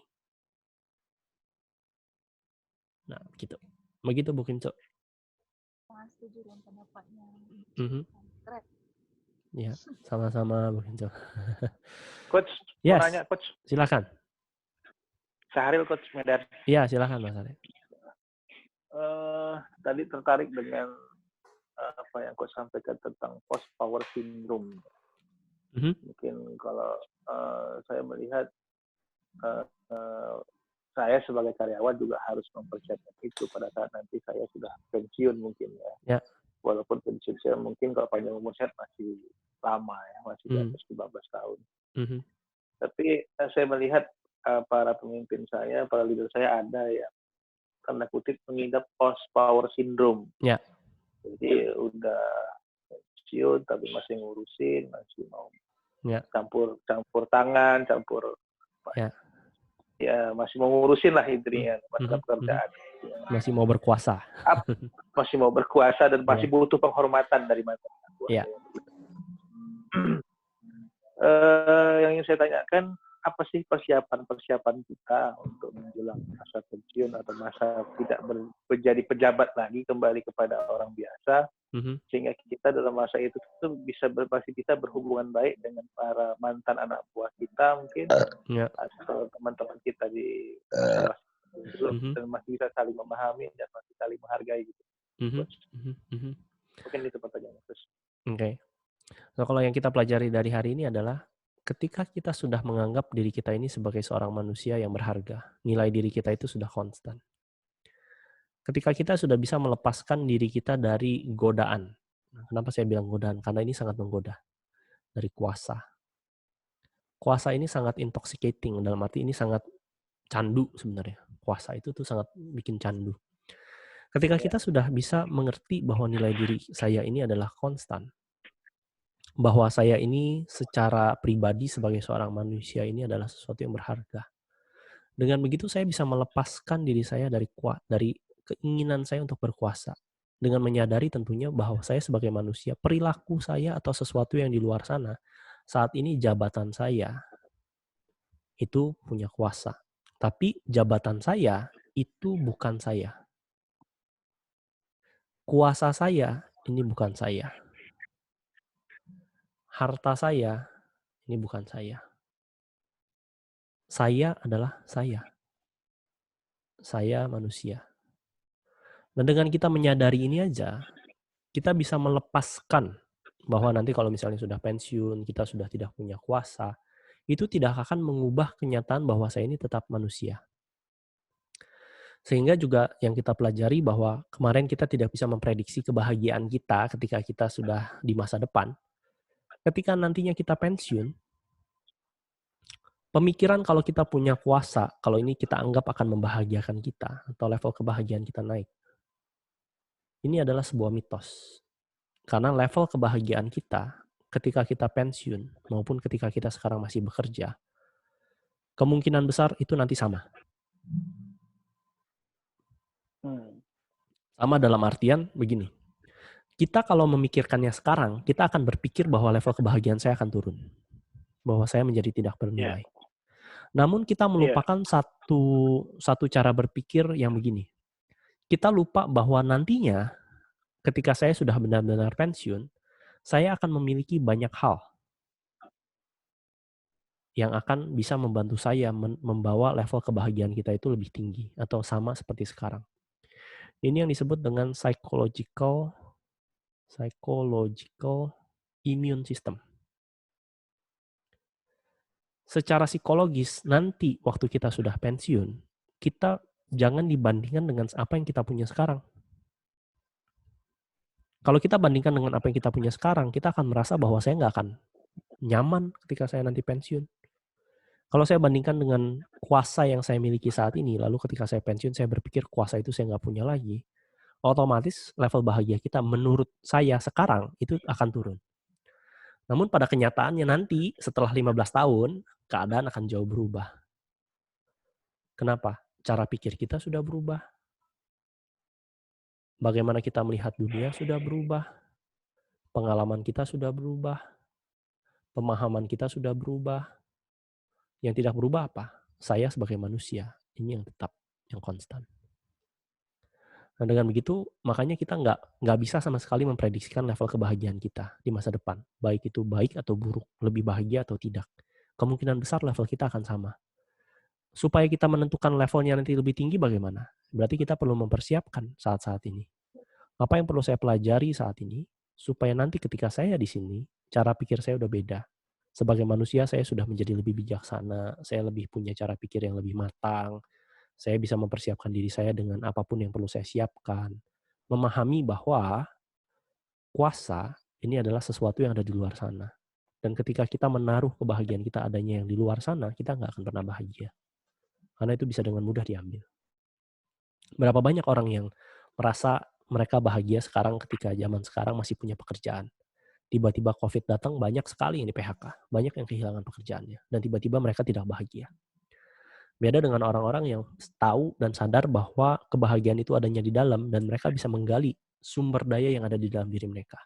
A: Nah, begitu. Begitu Bu Kim Cuk.
D: Setuju dengan pendapatnya.
A: Mhm.
D: Keren.
A: Ya, sama-sama Bu Hinco.
D: Coach, mau
A: Yes,
D: nanya Coach.
A: silakan.
D: Syahril Coach Medan.
A: Iya, silakan Mas Arif.
D: Tadi tertarik dengan apa yang Coach sampaikan tentang post power syndrome. Mungkin kalau saya melihat saya sebagai karyawan juga harus mempersiapkan itu pada saat nanti saya sudah pensiun mungkin ya. Walaupun pensiun saya mungkin kalau panjang umur saya masih lama ya, masih di atas 15 tahun. Tapi saya melihat para pemimpin saya, para leader saya ada yang tanda kutip mengidap post power syndrome. Jadi udah pensiun tapi masih ngurusin, masih mau campur tangan, ya masih mau ngurusin lah intinya masalah pekerjaan.
A: Masih mau berkuasa.
D: Masih mau berkuasa dan masih butuh penghormatan dari masyarakat. Yang ingin saya tanyakan, apa sih persiapan kita untuk menjelang masa pensiun atau masa tidak menjadi pejabat lagi, kembali kepada orang biasa, sehingga kita dalam masa itu masih bisa berhubungan baik dengan para mantan anak buah kita mungkin, atau teman-teman kita di dan masih bisa saling memahami dan masih saling menghargai gitu. Mungkin itu pertanyaannya.
A: Oke. Nah, kalau yang kita pelajari dari hari ini adalah ketika kita sudah menganggap diri kita ini sebagai seorang manusia yang berharga, nilai diri kita itu sudah konstan. Ketika kita sudah bisa melepaskan diri kita dari godaan. Kenapa saya bilang godaan? Karena ini sangat menggoda. Dari kuasa. Kuasa ini sangat intoxicating, dalam arti ini sangat candu sebenarnya. Kuasa itu tuh sangat bikin candu. Ketika kita sudah bisa mengerti bahwa nilai diri saya ini adalah konstan, bahwa saya ini secara pribadi sebagai seorang manusia ini adalah sesuatu yang berharga. Dengan begitu saya bisa melepaskan diri saya dari keinginan saya untuk berkuasa. Dengan menyadari tentunya bahwa saya sebagai manusia, perilaku saya atau sesuatu yang di luar sana, saat ini jabatan saya itu punya kuasa. Tapi jabatan saya itu bukan saya. Kuasa saya ini bukan saya. Harta saya ini bukan saya. Saya adalah saya. Saya manusia. Dan dengan kita menyadari ini aja, kita bisa melepaskan bahwa nanti kalau misalnya sudah pensiun, kita sudah tidak punya kuasa, itu tidak akan mengubah kenyataan bahwa saya ini tetap manusia. Sehingga juga yang kita pelajari bahwa kemarin kita tidak bisa memprediksi kebahagiaan kita ketika kita sudah di masa depan. Ketika nantinya kita pensiun, pemikiran kalau kita punya kuasa, kalau ini kita anggap akan membahagiakan kita, atau level kebahagiaan kita naik. Ini adalah sebuah mitos. Karena level kebahagiaan kita ketika kita pensiun maupun ketika kita sekarang masih bekerja, kemungkinan besar itu nanti sama. Sama dalam artian begini. Kita kalau memikirkannya sekarang, kita akan berpikir bahwa level kebahagiaan saya akan turun. Bahwa saya menjadi tidak bernilai. Namun kita melupakan satu cara berpikir yang begini. Kita lupa bahwa nantinya ketika saya sudah benar-benar pensiun, saya akan memiliki banyak hal yang akan bisa membantu saya membawa level kebahagiaan kita itu lebih tinggi atau sama seperti sekarang. Ini yang disebut dengan psychological immune system. Secara psikologis, nanti waktu kita sudah pensiun, kita jangan dibandingkan dengan apa yang kita punya sekarang. Kalau kita bandingkan dengan apa yang kita punya sekarang, kita akan merasa bahwa saya nggak akan nyaman ketika saya nanti pensiun. Kalau saya bandingkan dengan kuasa yang saya miliki saat ini, lalu ketika saya pensiun, saya berpikir kuasa itu saya nggak punya lagi, otomatis level bahagia kita menurut saya sekarang itu akan turun. Namun pada kenyataannya nanti setelah 15 tahun, keadaan akan jauh berubah. Kenapa? Cara pikir kita sudah berubah. Bagaimana kita melihat dunia sudah berubah. Pengalaman kita sudah berubah. Pemahaman kita sudah berubah. Yang tidak berubah apa? Saya sebagai manusia. Ini yang tetap, yang konstan. Nah, dengan begitu, makanya kita nggak bisa sama sekali memprediksikan level kebahagiaan kita di masa depan. Baik itu baik atau buruk, lebih bahagia atau tidak. Kemungkinan besar level kita akan sama. Supaya kita menentukan levelnya nanti lebih tinggi bagaimana? Berarti kita perlu mempersiapkan saat-saat ini. Apa yang perlu saya pelajari saat ini, supaya nanti ketika saya di sini, cara pikir saya udah beda. Sebagai manusia, saya sudah menjadi lebih bijaksana, saya lebih punya cara pikir yang lebih matang, saya bisa mempersiapkan diri saya dengan apapun yang perlu saya siapkan. Memahami bahwa kuasa ini adalah sesuatu yang ada di luar sana. Dan ketika kita menaruh kebahagiaan kita adanya yang di luar sana, kita nggak akan pernah bahagia. Karena itu bisa dengan mudah diambil. Berapa banyak orang yang merasa mereka bahagia sekarang ketika zaman sekarang masih punya pekerjaan. Tiba-tiba COVID datang, banyak sekali yang di PHK. Banyak yang kehilangan pekerjaannya. Dan tiba-tiba mereka tidak bahagia. Beda dengan orang-orang yang tahu dan sadar bahwa kebahagiaan itu adanya di dalam dan mereka bisa menggali sumber daya yang ada di dalam diri mereka.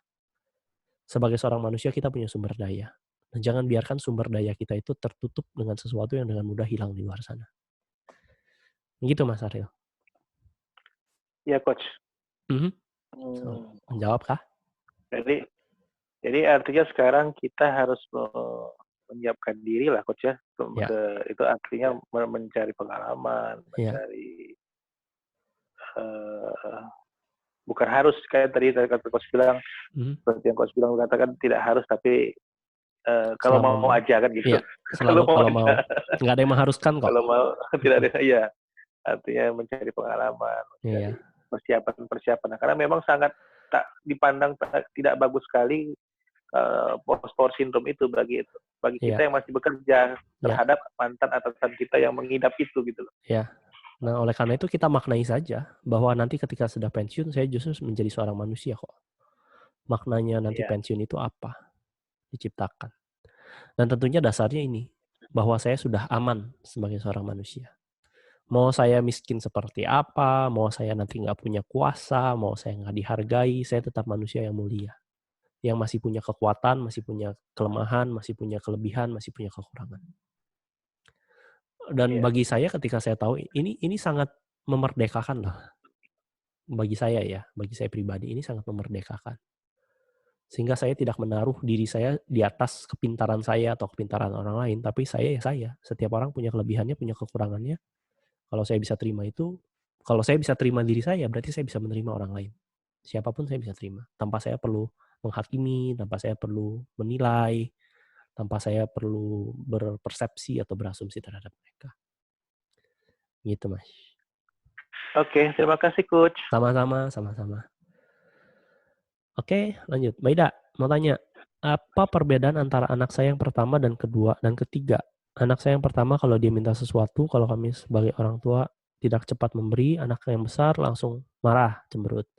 A: Sebagai seorang manusia kita punya sumber daya. Dan jangan biarkan sumber daya kita itu tertutup dengan sesuatu yang dengan mudah hilang di luar sana. Gitu Mas Ariel.
D: Iya Coach.
A: So, menjawab kah?
D: Jadi artinya sekarang kita harus menyiapkan diri lah Coach ya. Itu artinya mencari pengalaman, mencari bukan harus kayak tadi kata Coach bilang, seperti yang Coach bilang katakan tidak harus, tapi kalau mau aja kan gitu.
A: Iya, kalau mau nggak ada yang mengharuskan kok.
D: Kalau mau tidak ada, iya. Artinya mencari pengalaman, mencari persiapan. Karena memang sangat tak dipandang tidak bagus sekali post-power syndrome itu bagi kita yang masih bekerja terhadap mantan atasan kita yang mengidap itu gitu loh.
A: Iya. Nah, oleh karena itu kita maknai saja bahwa nanti ketika sudah pensiun saya justru menjadi seorang manusia kok. Maknanya nanti pensiun itu apa? Diciptakan. Dan tentunya dasarnya ini, bahwa saya sudah aman sebagai seorang manusia. Mau saya miskin seperti apa, mau saya nanti nggak punya kuasa, mau saya nggak dihargai, saya tetap manusia yang mulia. Yang masih punya kekuatan, masih punya kelemahan, masih punya kelebihan, masih punya kekurangan. Dan bagi saya ketika saya tahu, ini sangat memerdekakan lah. Bagi saya ya, bagi saya pribadi ini sangat memerdekakan. Sehingga saya tidak menaruh diri saya di atas kepintaran saya atau kepintaran orang lain, tapi saya ya saya. Setiap orang punya kelebihannya, punya kekurangannya. Kalau saya bisa terima itu, kalau saya bisa terima diri saya, berarti saya bisa menerima orang lain. Siapapun saya bisa terima. Tanpa saya perlu menghakimi, tanpa saya perlu menilai, tanpa saya perlu berpersepsi atau berasumsi terhadap mereka. Gitu, Mas.
D: Oke, terima kasih, Coach.
A: Sama-sama. Oke, lanjut. Mbak Ida, mau tanya, apa perbedaan antara anak saya yang pertama dan kedua dan ketiga? Anak saya yang pertama kalau dia minta sesuatu, kalau kami sebagai orang tua tidak cepat memberi, anak yang besar langsung marah, cemberut.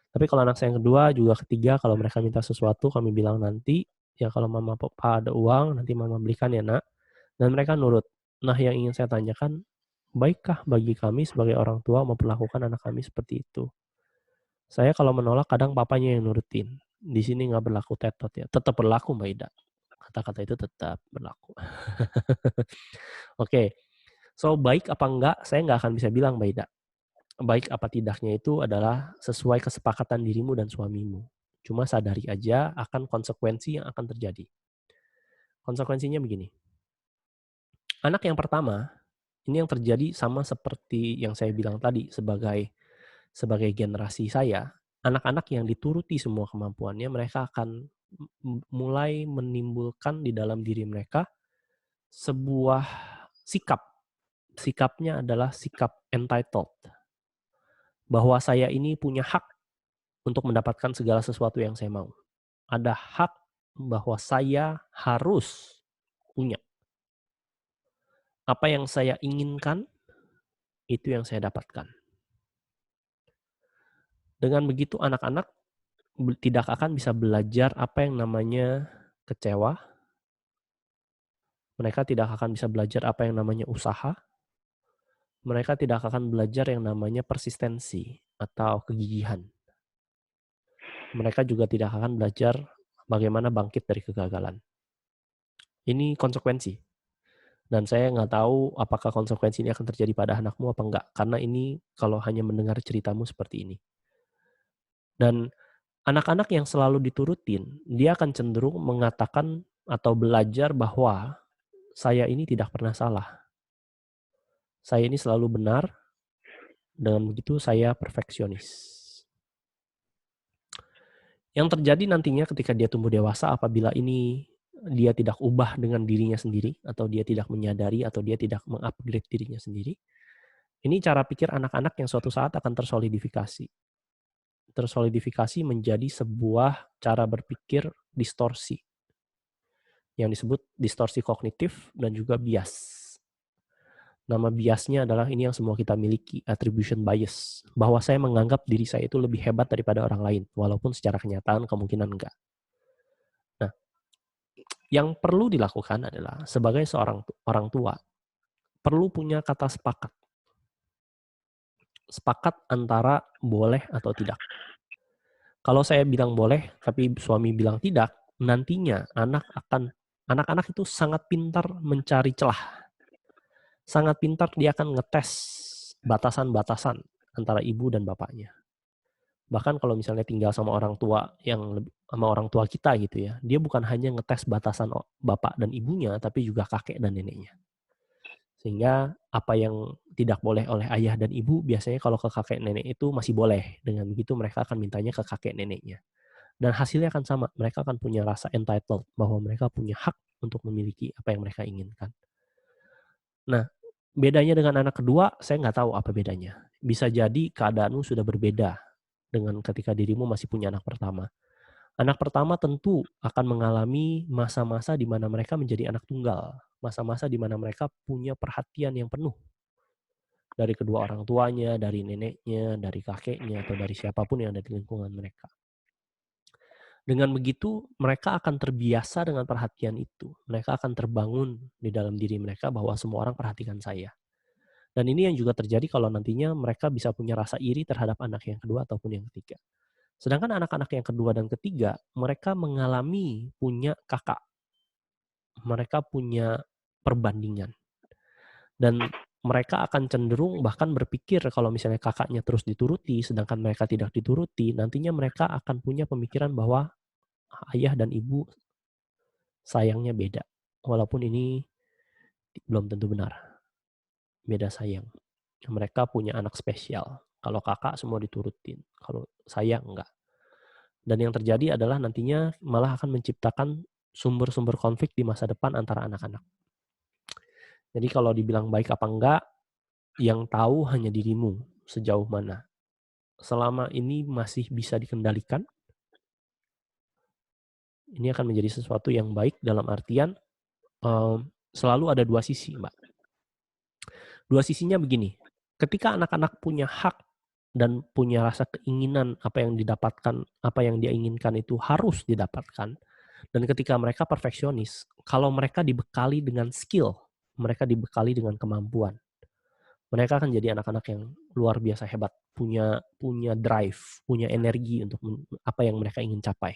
A: Tapi kalau anak saya yang kedua, juga ketiga, kalau mereka minta sesuatu, kami bilang nanti, ya kalau mama papa ada uang, nanti mama belikan ya nak. Dan mereka nurut. Nah, yang ingin saya tanyakan, baikkah bagi kami sebagai orang tua memperlakukan anak kami seperti itu? Saya kalau menolak kadang papanya yang nurutin. Di sini nggak berlaku tetot ya. Tetap berlaku Mbak Ida. Kata-kata itu tetap berlaku. Oke. So baik apa enggak, saya nggak akan bisa bilang Mbak Ida. Baik apa tidaknya itu adalah sesuai kesepakatan dirimu dan suamimu. Cuma sadari aja akan konsekuensi yang akan terjadi. Konsekuensinya begini. Anak yang pertama, ini yang terjadi sama seperti yang saya bilang tadi sebagai generasi saya, anak-anak yang dituruti semua kemampuannya, mereka akan mulai menimbulkan di dalam diri mereka sebuah sikap. Sikapnya adalah sikap entitled. Bahwa saya ini punya hak untuk mendapatkan segala sesuatu yang saya mau. Ada hak bahwa saya harus punya. Apa yang saya inginkan, itu yang saya dapatkan. Dengan begitu anak-anak tidak akan bisa belajar apa yang namanya kecewa. Mereka tidak akan bisa belajar apa yang namanya usaha. Mereka tidak akan belajar yang namanya persistensi atau kegigihan. Mereka juga tidak akan belajar bagaimana bangkit dari kegagalan. Ini konsekuensi. Dan saya nggak tahu apakah konsekuensi ini akan terjadi pada anakmu apa enggak. Karena ini kalau hanya mendengar ceritamu seperti ini. Dan anak-anak yang selalu diturutin, dia akan cenderung mengatakan atau belajar bahwa saya ini tidak pernah salah. Saya ini selalu benar. Dengan begitu saya perfeksionis. Yang terjadi nantinya ketika dia tumbuh dewasa apabila ini dia tidak ubah dengan dirinya sendiri, atau dia tidak menyadari, atau dia tidak mengupgrade dirinya sendiri, ini cara pikir anak-anak yang suatu saat akan tersolidifikasi. Tersolidifikasi menjadi sebuah cara berpikir distorsi, yang disebut distorsi kognitif dan juga bias. Nama biasnya adalah ini yang semua kita miliki, attribution bias. Bahwa saya menganggap diri saya itu lebih hebat daripada orang lain, walaupun secara kenyataan kemungkinan enggak. Nah, yang perlu dilakukan adalah sebagai seorang orang tua, perlu punya kata sepakat. Sepakat antara boleh atau tidak. Kalau saya bilang boleh, tapi suami bilang tidak, nantinya anak-anak itu sangat pintar mencari celah. Sangat pintar dia akan ngetes batasan-batasan antara ibu dan bapaknya. Bahkan kalau misalnya tinggal sama orang tua sama orang tua kita gitu ya, dia bukan hanya ngetes batasan bapak dan ibunya, tapi juga kakek dan neneknya. Sehingga apa yang tidak boleh oleh ayah dan ibu, biasanya kalau ke kakek nenek itu masih boleh. Dengan begitu mereka akan mintanya ke kakek neneknya. Dan hasilnya akan sama, mereka akan punya rasa entitled, bahwa mereka punya hak untuk memiliki apa yang mereka inginkan. Nah, bedanya dengan anak kedua, saya nggak tahu apa bedanya. Bisa jadi keadaanmu sudah berbeda dengan ketika dirimu masih punya anak pertama. Anak pertama tentu akan mengalami masa-masa di mana mereka menjadi anak tunggal. Masa-masa di mana mereka punya perhatian yang penuh. Dari kedua orang tuanya, dari neneknya, dari kakeknya, atau dari siapapun yang ada di lingkungan mereka. Dengan begitu, mereka akan terbiasa dengan perhatian itu. Mereka akan terbangun di dalam diri mereka bahwa semua orang perhatikan saya. Dan ini yang juga terjadi kalau nantinya mereka bisa punya rasa iri terhadap anak yang kedua ataupun yang ketiga. Sedangkan anak-anak yang kedua dan ketiga, mereka mengalami punya kakak. Mereka punya perbandingan. Dan mereka akan cenderung bahkan berpikir kalau misalnya kakaknya terus dituruti, sedangkan mereka tidak dituruti, nantinya mereka akan punya pemikiran bahwa ayah dan ibu sayangnya beda. Walaupun ini belum tentu benar. Beda sayang. Mereka punya anak spesial. Kalau kakak semua diturutin. Kalau saya enggak. Dan yang terjadi adalah nantinya malah akan menciptakan sumber-sumber konflik di masa depan antara anak-anak. Jadi kalau dibilang baik apa enggak, yang tahu hanya dirimu sejauh mana. Selama ini masih bisa dikendalikan, ini akan menjadi sesuatu yang baik dalam artian selalu ada dua sisi, Mbak. Dua sisinya begini, ketika anak-anak punya hak dan punya rasa keinginan apa yang didapatkan, apa yang dia inginkan itu harus didapatkan, dan ketika mereka perfeksionis, kalau mereka dibekali dengan skill, mereka dibekali dengan kemampuan, mereka akan jadi anak-anak yang luar biasa hebat, punya drive, punya energi untuk apa yang mereka ingin capai.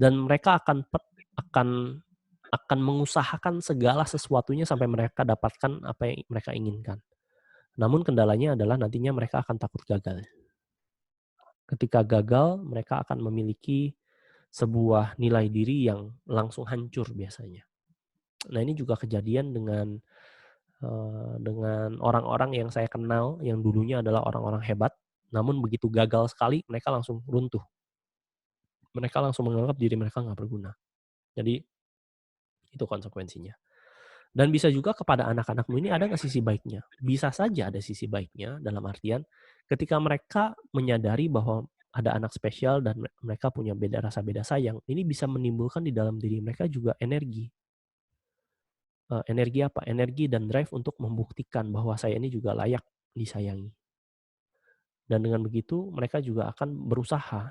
A: Dan mereka akan mengusahakan segala sesuatunya sampai mereka dapatkan apa yang mereka inginkan. Namun kendalanya adalah nantinya mereka akan takut gagal. Ketika gagal, mereka akan memiliki sebuah nilai diri yang langsung hancur biasanya. Nah, ini juga kejadian dengan orang-orang yang saya kenal yang dulunya adalah orang-orang hebat, namun begitu gagal sekali mereka langsung runtuh. Mereka langsung menganggap diri mereka nggak berguna. Jadi itu konsekuensinya. Dan bisa juga kepada anak-anakmu ini ada nggak sisi baiknya? Bisa saja ada sisi baiknya dalam artian ketika mereka menyadari bahwa ada anak spesial dan mereka punya rasa beda sayang, ini bisa menimbulkan di dalam diri mereka juga energi. Energi apa? Energi dan drive untuk membuktikan bahwa saya ini juga layak disayangi. Dan dengan begitu mereka juga akan berusaha.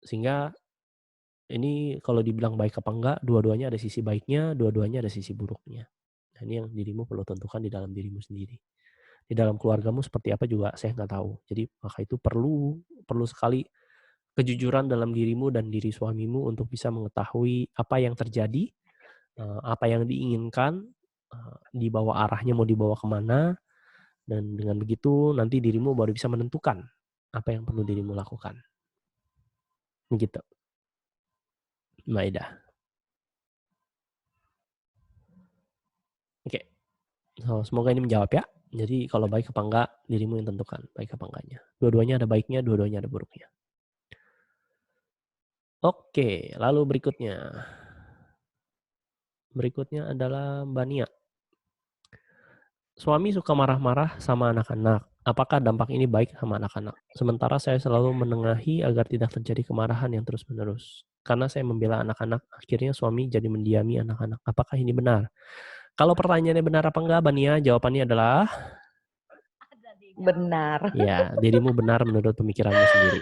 A: Sehingga ini kalau dibilang baik apa enggak, dua-duanya ada sisi baiknya, dua-duanya ada sisi buruknya. Nah, ini yang dirimu perlu tentukan di dalam dirimu sendiri. Di dalam keluargamu seperti apa juga saya nggak tahu. Jadi maka itu perlu sekali kejujuran dalam dirimu dan diri suamimu untuk bisa mengetahui apa yang terjadi apa yang diinginkan, dibawa arahnya mau dibawa kemana, dan dengan begitu nanti dirimu baru bisa menentukan apa yang perlu dirimu lakukan. Begitu, Mbak Ida. Oke, semoga ini menjawab ya. Jadi kalau baik apa enggak, dirimu yang tentukan baik apa enggaknya. Dua-duanya ada baiknya, dua-duanya ada buruknya. Oke, lalu berikutnya. Berikutnya adalah Mbak Nia. Suami suka marah-marah sama anak-anak. Apakah dampak ini baik sama anak-anak? Sementara saya selalu menengahi agar tidak terjadi kemarahan yang terus-menerus. Karena saya membela anak-anak, akhirnya suami jadi mendiami anak-anak. Apakah ini benar? Kalau pertanyaannya benar apa enggak, Mbak Nia, jawabannya adalah
E: benar.
A: Ya, dirimu benar menurut pemikiranmu sendiri.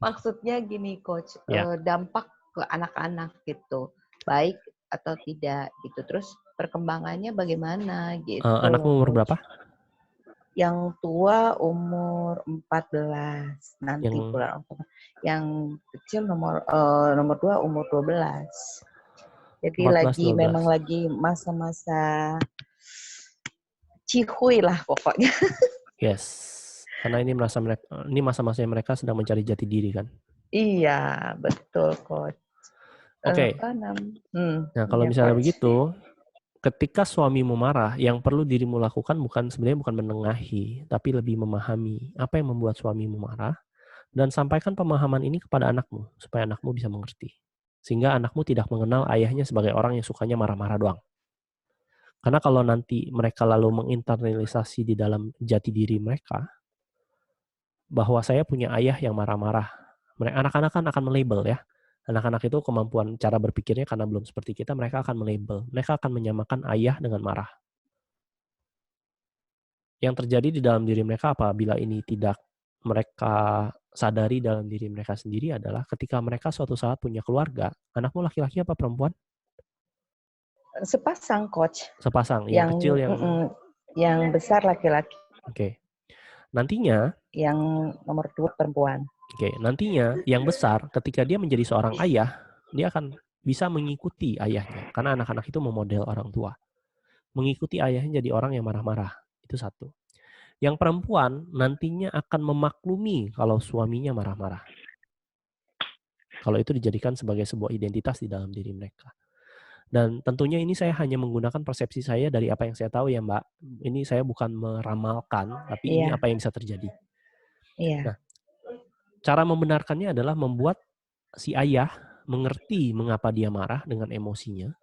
E: Maksudnya gini, Coach,
A: Ya.
E: dampak ke anak-anak gitu, baik atau tidak gitu. Terus perkembangannya bagaimana gitu.
A: Anakmu umur berapa?
E: Yang tua umur 14 nanti
A: Yang
E: bulan Oktober. Yang kecil nomor 2 umur 12. Jadi
A: 14,
E: lagi
A: 12.
E: memang lagi masa-masa cihuy lah pokoknya.
A: Yes. Karena ini masa-masa mereka sedang mencari jati diri kan?
E: Iya, betul, Coach.
A: Oke. Nah, kalau misalnya begitu, ketika suamimu marah, yang perlu dirimu lakukan sebenarnya bukan menengahi, tapi lebih memahami apa yang membuat suamimu marah, dan sampaikan pemahaman ini kepada anakmu, supaya anakmu bisa mengerti. Sehingga anakmu tidak mengenal ayahnya sebagai orang yang sukanya marah-marah doang. Karena kalau nanti mereka lalu menginternalisasi di dalam jati diri mereka, bahwa saya punya ayah yang marah-marah. Anak-anak kan akan melabel ya. Anak-anak itu kemampuan cara berpikirnya karena belum seperti kita, mereka akan melabel. Mereka akan menyamakan ayah dengan marah. Yang terjadi di dalam diri mereka apabila ini tidak mereka sadari dalam diri mereka sendiri adalah ketika mereka suatu saat punya keluarga. Anakmu laki-laki apa perempuan?
E: Sepasang, Coach.
A: Sepasang. Yang kecil
E: yang besar laki-laki.
A: Oke. Nantinya
E: yang nomor 2 perempuan.
A: Oke, nantinya yang besar ketika dia menjadi seorang ayah, dia akan bisa mengikuti ayahnya. Karena anak-anak itu memodel orang tua. Mengikuti ayahnya jadi orang yang marah-marah. Itu satu. Yang perempuan nantinya akan memaklumi kalau suaminya marah-marah. Kalau itu dijadikan sebagai sebuah identitas di dalam diri mereka. Dan tentunya ini saya hanya menggunakan persepsi saya dari apa yang saya tahu ya Mbak. Ini saya bukan meramalkan, tapi ini apa yang bisa terjadi. Nah, cara membenarkannya adalah membuat si ayah mengerti mengapa dia marah dengan emosinya,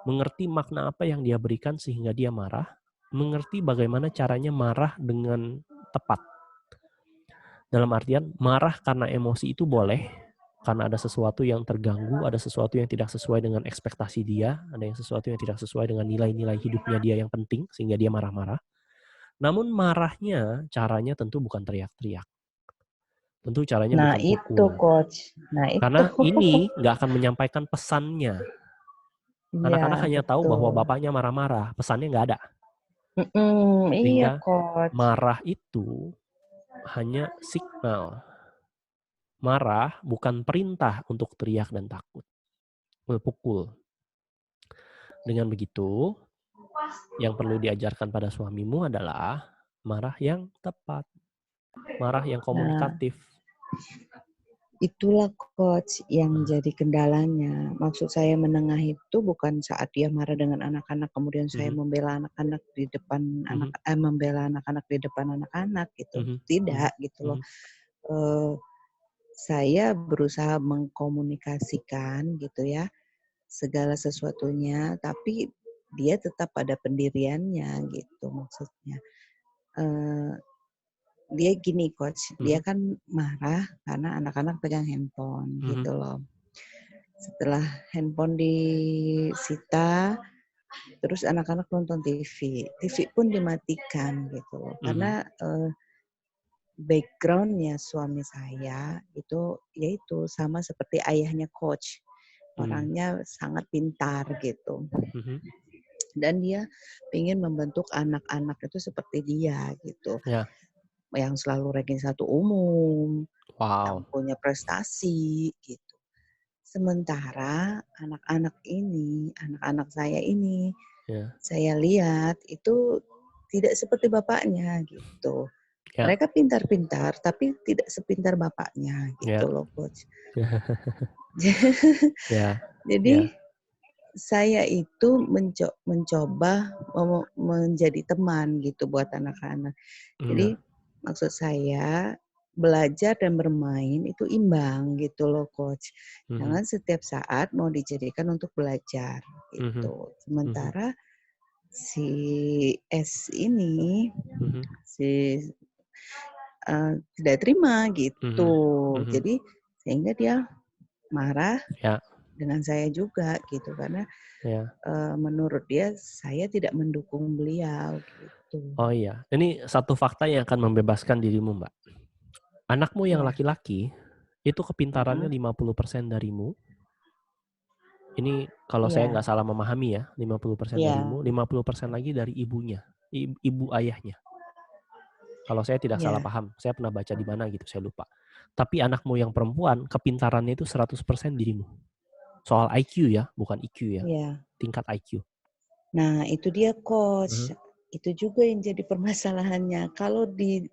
A: mengerti makna apa yang dia berikan sehingga dia marah, mengerti bagaimana caranya marah dengan tepat. Dalam artian, marah karena emosi itu boleh, karena ada sesuatu yang terganggu, ada sesuatu yang tidak sesuai dengan ekspektasi dia, ada yang sesuatu yang tidak sesuai dengan nilai-nilai hidupnya dia yang penting, sehingga dia marah-marah. Namun marahnya, caranya tentu bukan teriak-teriak. Tentu caranya bukan pukul.
E: Itu, Coach.
A: Karena ini nggak akan menyampaikan pesannya. Anak-anak hanya tahu bahwa bapaknya marah-marah, pesannya nggak ada. Sehingga
E: Coach.
A: marah itu hanya signal. Marah bukan perintah untuk teriak dan takut. Pukul. Dengan begitu, yang perlu diajarkan pada suamimu adalah marah yang tepat. Marah yang komunikatif.
E: Itulah, Coach, yang jadi kendalanya. Maksud saya menengahi itu bukan saat dia marah dengan anak-anak, kemudian saya membela anak-anak di depan membela anak-anak di depan anak-anak gitu. Tidak gitu loh. Saya berusaha mengkomunikasikan gitu ya segala sesuatunya, tapi dia tetap pada pendiriannya gitu maksudnya. Dia gini, Coach, dia kan marah karena anak-anak pegang handphone gitu loh. Setelah handphone disita, terus anak-anak nonton TV. TV pun dimatikan gitu loh. Karena background-nya suami saya itu yaitu sama seperti ayahnya Coach. Orangnya sangat pintar gitu. Dan dia ingin membentuk anak-anak itu seperti dia gitu.
A: Ya.
E: Yang selalu ranking 1 umum, yang
A: Wow.
E: punya prestasi gitu. Sementara anak-anak saya ini, saya lihat itu tidak seperti bapaknya gitu. Mereka pintar-pintar, tapi tidak sepintar bapaknya gitu loh, Coach. Jadi saya itu mencoba menjadi teman gitu buat anak-anak. Jadi maksud saya belajar dan bermain itu imbang gitu loh, Coach. Jangan setiap saat mau dijadikan untuk belajar gitu. Sementara si S ini tidak terima gitu. Jadi sehingga dia marah dengan saya juga gitu karena menurut dia saya tidak mendukung beliau gitu.
A: Oh iya, ini satu fakta yang akan membebaskan dirimu, Mbak. Anakmu yang laki-laki itu kepintarannya 50% darimu. Ini kalau saya nggak salah memahami ya, 50% darimu, 50% lagi dari ibunya, ibu ayahnya. Kalau saya tidak salah paham, saya pernah baca di mana gitu, saya lupa. Tapi anakmu yang perempuan, kepintarannya itu 100% dirimu. Soal IQ ya, bukan IQ ya. Tingkat IQ.
E: Nah, itu dia, Coach. Itu juga yang jadi permasalahannya. Kalau di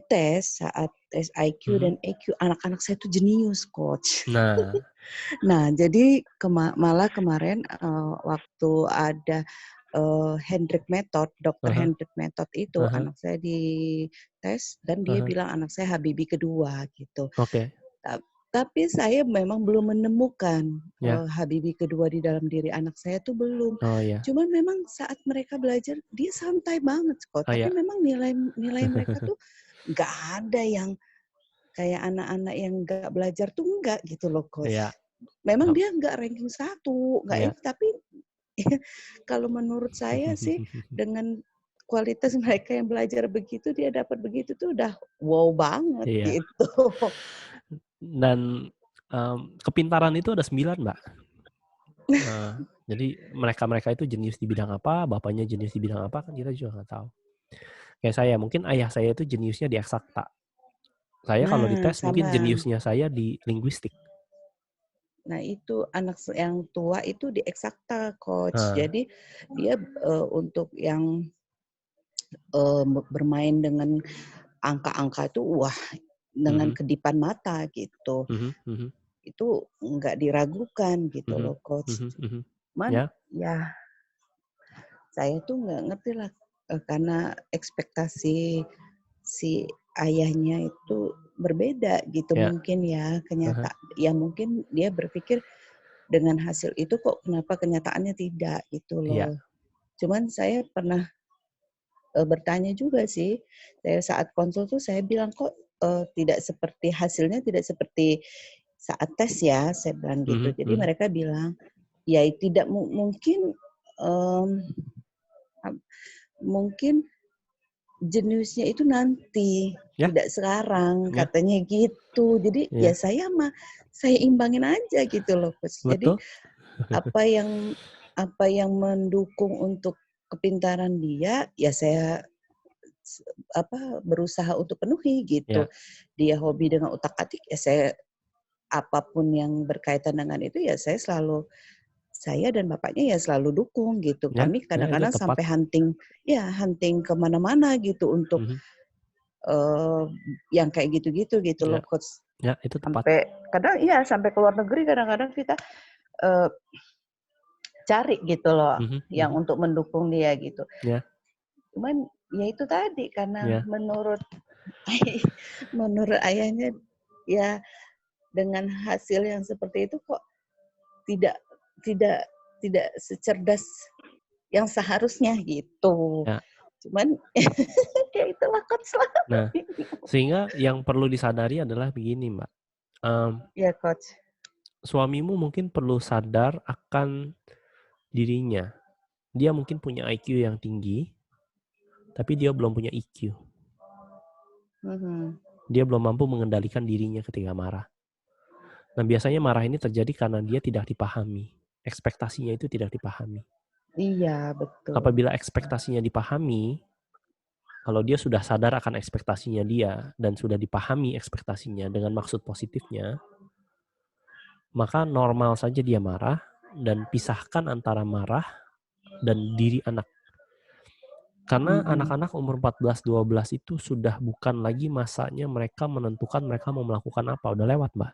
E: tes saat tes IQ dan EQ, anak-anak saya itu jenius, Coach. Nah, jadi malah kemarin waktu ada Hendrik Method, Dr. Hendrik Method itu anak saya di tes dan dia bilang anak saya Habibie kedua gitu. Tapi saya memang belum menemukan Habibie kedua di dalam diri anak saya tuh belum. Cuman memang saat mereka belajar dia santai banget kok. Tapi memang nilai mereka tuh nggak ada yang kayak anak-anak yang nggak belajar tuh enggak gitu loh, Coach. Memang dia nggak ranking 1, nggak ini, tapi kalau menurut saya sih dengan kualitas mereka yang belajar begitu, dia dapat begitu tuh udah wow banget gitu.
A: Dan kepintaran itu ada 9, Mbak. Jadi mereka itu jenius di bidang apa, bapaknya jenius di bidang apa, kan kita juga nggak tahu. Kayak saya, mungkin ayah saya itu jeniusnya di eksakta. Saya kalau dites mungkin jeniusnya saya di linguistik.
E: Nah itu anak yang tua itu di eksakta, Coach. Jadi dia untuk yang bermain dengan angka-angka itu wah dengan kedipan mata gitu. Itu nggak diragukan gitu loh, Coach. Cuman ya saya tuh nggak ngerti lah karena ekspektasi si ayahnya itu berbeda gitu mungkin ya ya mungkin dia berpikir dengan hasil itu kok kenapa kenyataannya tidak gitu loh. Cuman saya pernah bertanya juga sih, saya saat konsul tuh saya bilang kok tidak seperti hasilnya tidak seperti saat tes ya, saya bilang gitu. Jadi mereka bilang ya tidak mungkin jeniusnya itu nanti, tidak sekarang, katanya gitu. Jadi ya saya imbangin aja gitu loh, Coach. Jadi apa yang mendukung untuk kepintaran dia, ya saya berusaha untuk penuhi gitu. Dia hobi dengan utak-atik, ya saya apapun yang berkaitan dengan itu ya saya dan bapaknya ya selalu dukung gitu. Kami kadang-kadang sampai hunting kemana-mana gitu untuk yang kayak gitu-gitu gitu loh, Coach.
A: Ya, itu tepat.
E: Sampai ke luar negeri kadang-kadang kita cari gitu loh yang untuk mendukung dia gitu. Cuman ya itu tadi karena menurut ayahnya ya dengan hasil yang seperti itu kok tidak secerdas yang seharusnya gitu. Cuman ya itulah, Coach.
A: Nah, sehingga yang perlu disadari adalah begini, Mbak.
E: Ya, Coach.
A: Suamimu mungkin perlu sadar akan dirinya. Dia mungkin punya IQ yang tinggi, tapi dia belum punya EQ. Dia belum mampu mengendalikan dirinya ketika marah. Nah, biasanya marah ini terjadi karena dia tidak dipahami. Ekspektasinya itu tidak dipahami.
E: Iya, betul.
A: Apabila ekspektasinya dipahami, kalau dia sudah sadar akan ekspektasinya dia dan sudah dipahami ekspektasinya dengan maksud positifnya, maka normal saja dia marah, dan pisahkan antara marah dan diri anak. Karena anak-anak umur 14-12 itu sudah bukan lagi masanya mereka menentukan mereka mau melakukan apa. Udah lewat, Mbak.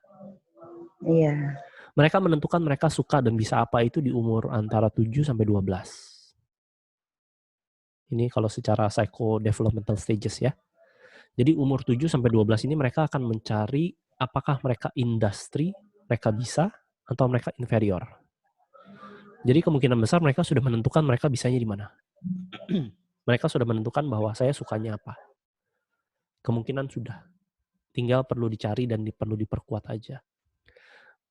E: Iya.
A: Mereka menentukan mereka suka dan bisa apa itu di umur antara 7-12. Ini kalau secara psycho-developmental stages ya. Jadi umur 7-12 ini mereka akan mencari apakah mereka industri, mereka bisa, atau mereka inferior. Jadi kemungkinan besar mereka sudah menentukan mereka bisanya di mana. Mereka sudah menentukan bahwa saya sukanya apa. Kemungkinan sudah. Tinggal perlu dicari dan perlu diperkuat aja.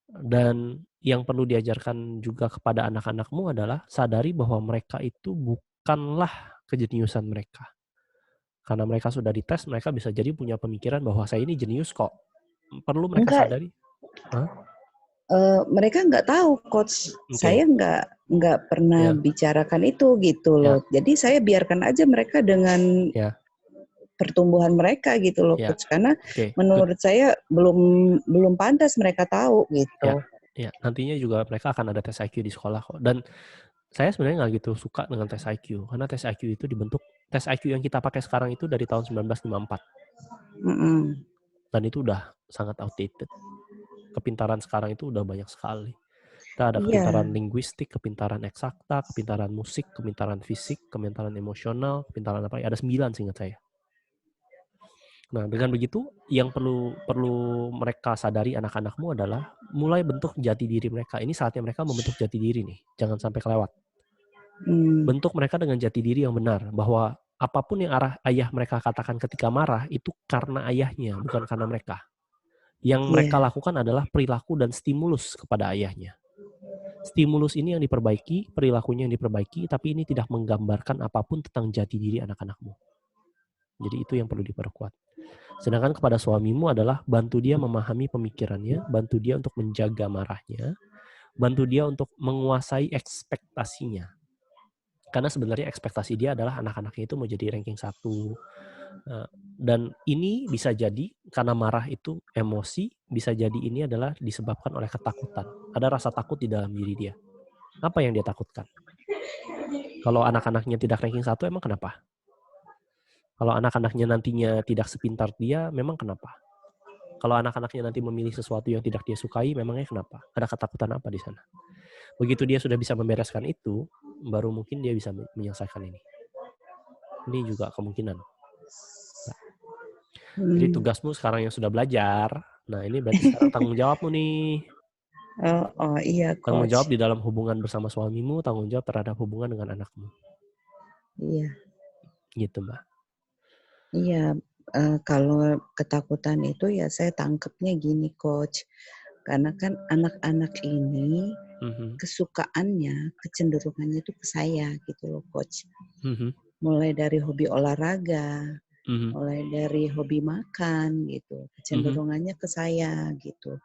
A: Dan yang perlu diajarkan juga kepada anak-anakmu adalah sadari bahwa mereka itu bukanlah kejeniusan mereka. Karena mereka sudah dites, mereka bisa jadi punya pemikiran bahwa saya ini jenius kok. Perlu mereka sadari.
E: Mereka nggak tahu, Coach. Okay. Saya nggak pernah bicarakan itu gitu loh. Jadi saya biarkan aja mereka dengan pertumbuhan mereka gitu loh, Coach. Karena menurut saya belum pantas mereka tahu gitu.
A: Ya, nantinya juga mereka akan ada tes IQ di sekolah kok. Dan saya sebenarnya nggak gitu suka dengan tes IQ. Karena tes IQ itu dibentuk, tes IQ yang kita pakai sekarang itu dari tahun 1954. Dan itu udah sangat outdated. Kepintaran sekarang itu udah banyak sekali. Kita ada kepintaran linguistik, kepintaran eksakta, kepintaran musik, kepintaran fisik, kepintaran emosional, kepintaran apa? Ada 9 seingat saya. Nah, dengan begitu yang perlu mereka sadari anak-anakmu adalah mulai bentuk jati diri mereka. Ini saatnya mereka membentuk jati diri nih. Jangan sampai kelewat. Bentuk mereka dengan jati diri yang benar, bahwa apapun yang ayah mereka katakan ketika marah itu karena ayahnya, bukan karena mereka. Yang mereka lakukan adalah perilaku dan stimulus kepada ayahnya. Stimulus ini yang diperbaiki, perilakunya yang diperbaiki, tapi ini tidak menggambarkan apapun tentang jati diri anak-anakmu. Jadi itu yang perlu diperkuat. Sedangkan kepada suamimu adalah bantu dia memahami pemikirannya, bantu dia untuk menjaga marahnya, bantu dia untuk menguasai ekspektasinya. Karena sebenarnya ekspektasi dia adalah anak-anaknya itu mau jadi ranking 1. Dan ini bisa jadi karena marah itu emosi, bisa jadi ini adalah disebabkan oleh ketakutan. Ada rasa takut di dalam diri dia. Apa yang dia takutkan? Kalau anak-anaknya tidak ranking 1, emang kenapa? Kalau anak-anaknya nantinya tidak sepintar dia, memang kenapa? Kalau anak-anaknya nanti memilih sesuatu yang tidak dia sukai, memangnya kenapa? Ada ketakutan apa di sana? Begitu dia sudah bisa membereskan itu, baru mungkin dia bisa menyelesaikan ini. Ini juga kemungkinan. Jadi tugasmu sekarang yang sudah belajar, nah ini berarti sekarang tanggung jawabmu nih.
E: Oh iya, Coach.
A: Tanggung jawab di dalam hubungan bersama suamimu, tanggung jawab terhadap hubungan dengan anakmu.
E: Iya.
A: Gitu, Mbak.
E: Iya, kalau ketakutan itu ya saya tangkapnya gini, Coach. Karena kan anak-anak ini kesukaannya, kecenderungannya itu ke saya gitu loh, Coach. Mulai dari hobi olahraga, mulai dari hobi makan gitu, kecenderungannya ke saya gitu.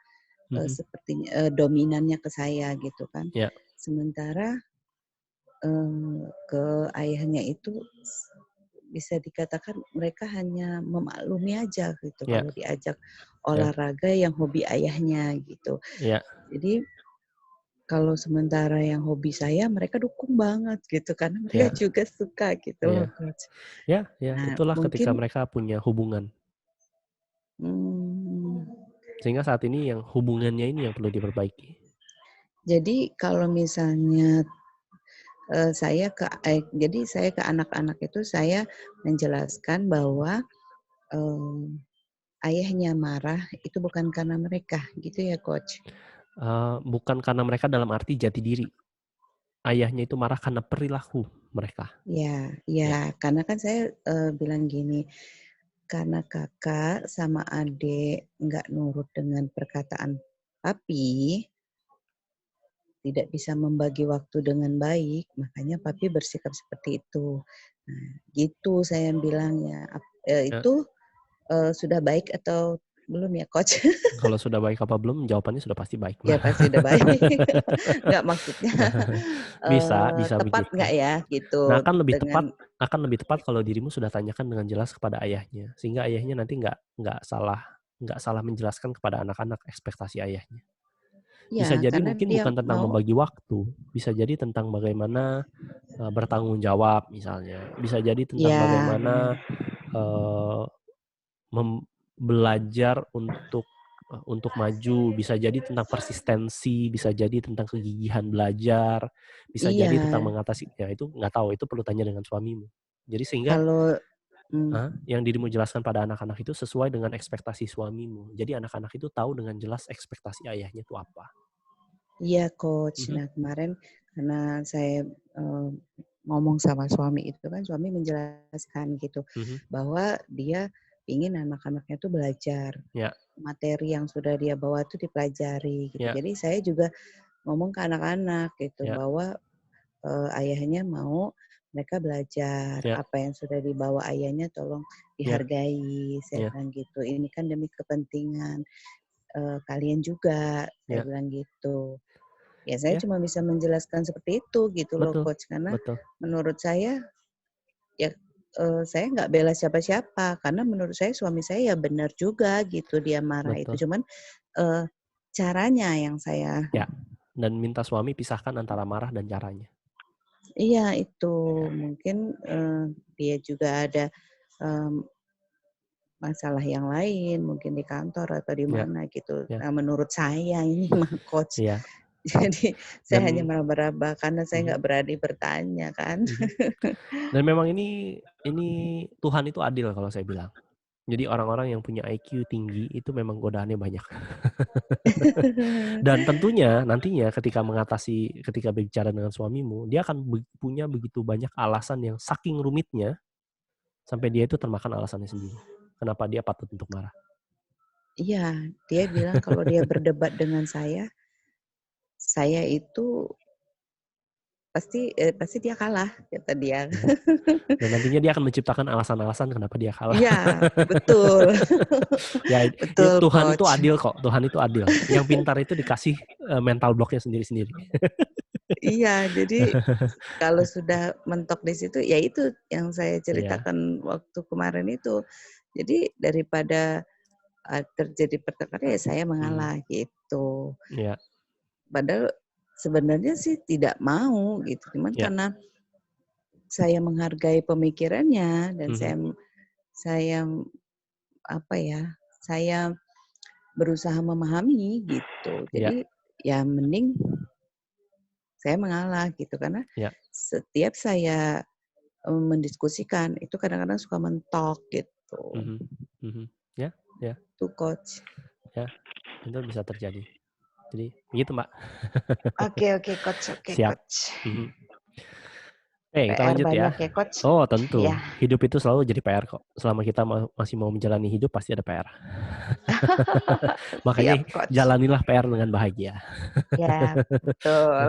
E: Sepertinya dominannya ke saya gitu kan. Sementara ke ayahnya itu bisa dikatakan mereka hanya memaklumi aja gitu kalau diajak olahraga yang hobi ayahnya gitu. Jadi kalau sementara yang hobi saya mereka dukung banget gitu karena mereka juga suka gitu loh, Coach.
A: Nah, itulah mungkin, ketika mereka punya hubungan. Sehingga saat ini yang hubungannya ini yang perlu diperbaiki.
E: Jadi kalau misalnya saya ke anak-anak itu saya menjelaskan bahwa ayahnya marah itu bukan karena mereka, gitu ya, Coach?
A: Bukan karena mereka dalam arti jati diri. Ayahnya itu marah karena perilaku mereka.
E: Ya. Karena kan saya bilang gini, karena kakak sama adik nggak nurut dengan perkataan papi, tidak bisa membagi waktu dengan baik, makanya papi bersikap seperti itu. Nah, gitu saya bilangnya. Itu sudah baik atau belum ya, Coach?
A: Kalau sudah baik apa belum, jawabannya sudah pasti baik.
E: Ya pasti sudah baik. Nggak maksudnya
A: bisa
E: tepat
A: begitu.
E: nggak ya gitu.
A: Nah, akan lebih tepat kalau dirimu sudah tanyakan dengan jelas kepada ayahnya, sehingga ayahnya nanti nggak salah menjelaskan kepada anak-anak ekspektasi ayahnya. Bisa
E: Ya,
A: jadi
E: karena
A: mungkin
E: dia
A: bukan tentang
E: mau.
A: membagi waktu, bisa jadi tentang bagaimana bertanggung jawab misalnya, bisa jadi tentang
E: Ya,
A: bagaimana
E: benar.
A: belajar untuk maju, bisa jadi tentang persistensi, bisa jadi tentang kegigihan belajar, bisa jadi tentang
E: Iya.
A: mengatasi, ya itu nggak tahu, itu perlu tanya dengan suamimu. Jadi sehingga
E: Kalau
A: yang dirimu jelaskan pada anak-anak itu sesuai dengan ekspektasi suamimu. Jadi anak-anak itu tahu dengan jelas ekspektasi ayahnya itu apa.
E: Iya, Coach. Nah, kemarin karena saya ngomong sama suami itu kan, suami menjelaskan gitu, bahwa dia ingin anak-anaknya itu belajar. Materi yang sudah dia bawa itu dipelajari gitu. Jadi saya juga ngomong ke anak-anak gitu, bahwa ayahnya mau mereka belajar. Apa yang sudah dibawa ayahnya tolong dihargai. Saya bilang gitu. Ini kan demi kepentingan kalian juga, saya bilang gitu. Ya saya cuma bisa menjelaskan seperti itu gitu loh, Coach, karena menurut saya ya saya nggak bela siapa-siapa, karena menurut saya suami saya ya benar juga gitu dia marah itu, cuman caranya yang saya.
A: Ya, dan minta suami pisahkan antara marah dan caranya.
E: Iya itu mungkin dia juga ada masalah yang lain, mungkin di kantor atau di mana gitu. Nah menurut saya ini mah, Coach. Jadi saya hanya meraba-raba karena saya nggak berani bertanya kan.
A: Dan memang ini Tuhan itu adil kalau saya bilang. Jadi orang-orang yang punya IQ tinggi itu memang godaannya banyak. Dan tentunya nantinya ketika berbicara dengan suamimu, dia akan punya begitu banyak alasan yang saking rumitnya sampai dia itu termakan alasannya sendiri. Kenapa dia patut untuk marah?
E: Iya, dia bilang kalau dia berdebat dengan saya itu pasti dia kalah, kata dia.
A: Dan nantinya dia akan menciptakan alasan-alasan kenapa dia kalah.
E: Iya, betul.
A: Ya,
E: betul,
A: Tuhan
E: Coach.
A: itu adil kok. Tuhan itu adil. Yang pintar itu dikasih mental blocknya sendiri-sendiri.
E: Iya, jadi kalau sudah mentok di situ, ya itu yang saya ceritakan waktu kemarin itu. Jadi daripada terjadi pertengkaran ya saya mengalah gitu.
A: Iya.
E: Padahal sebenarnya sih tidak mau gitu, cuman karena saya menghargai pemikirannya dan saya berusaha memahami gitu. Jadi ya mending saya mengalah gitu karena setiap saya mendiskusikan itu kadang-kadang suka mentok gitu.
A: Ya.
E: Tuh, Coach.
A: Ya, itu bisa terjadi. Jadi begitu, Mbak.
E: Oke, Coach.
A: Siap.
E: Coach.
A: Kita lanjut ya.
E: Coach.
A: Oh, tentu. Ya. Hidup itu selalu jadi PR kok. Selama kita masih mau menjalani hidup pasti ada PR. Makanya
E: Siap,
A: jalanilah PR dengan bahagia.
E: Ya, betul.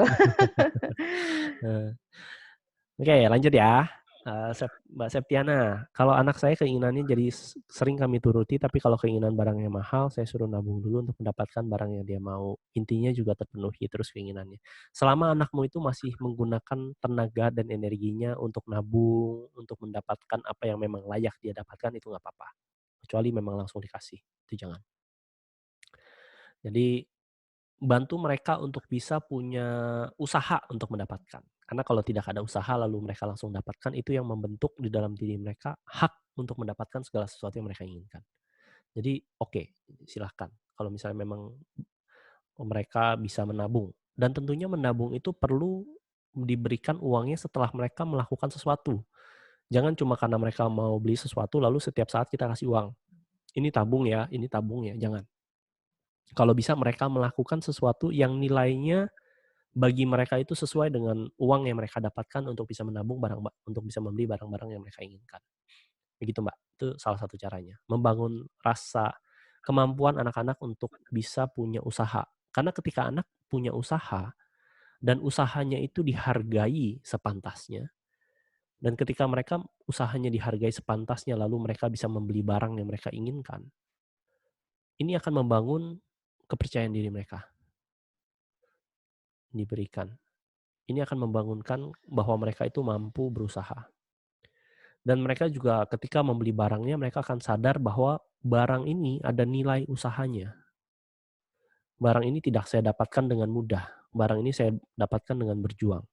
A: Oke, lanjut ya. Mbak Septiana, kalau anak saya keinginannya jadi sering kami turuti, tapi kalau keinginan barangnya mahal, saya suruh nabung dulu untuk mendapatkan barang yang dia mau. Intinya juga terpenuhi terus keinginannya. Selama anakmu itu masih menggunakan tenaga dan energinya untuk nabung, untuk mendapatkan apa yang memang layak dia dapatkan, itu nggak apa-apa. Kecuali memang langsung dikasih, itu jangan. Jadi bantu mereka untuk bisa punya usaha untuk mendapatkan. Karena kalau tidak ada usaha lalu mereka langsung dapatkan, itu yang membentuk di dalam diri mereka hak untuk mendapatkan segala sesuatu yang mereka inginkan. Jadi oke, silahkan. Kalau misalnya memang mereka bisa menabung. Dan tentunya menabung itu perlu diberikan uangnya setelah mereka melakukan sesuatu. Jangan cuma karena mereka mau beli sesuatu lalu setiap saat kita kasih uang. Ini tabung ya, jangan. Kalau bisa mereka melakukan sesuatu yang nilainya bagi mereka itu sesuai dengan uang yang mereka dapatkan untuk bisa menabung untuk bisa membeli barang-barang yang mereka inginkan. Begitu, Mbak. Itu salah satu caranya. Membangun rasa kemampuan anak-anak untuk bisa punya usaha. Karena ketika anak punya usaha dan usahanya itu dihargai sepantasnya, dan ketika mereka usahanya dihargai sepantasnya lalu mereka bisa membeli barang yang mereka inginkan, ini akan membangun kepercayaan diri mereka. Diberikan. Ini akan membangunkan bahwa mereka itu mampu berusaha. Dan mereka juga ketika membeli barangnya, mereka akan sadar bahwa barang ini ada nilai usahanya. Barang ini tidak saya dapatkan dengan mudah. Barang ini saya dapatkan dengan berjuang.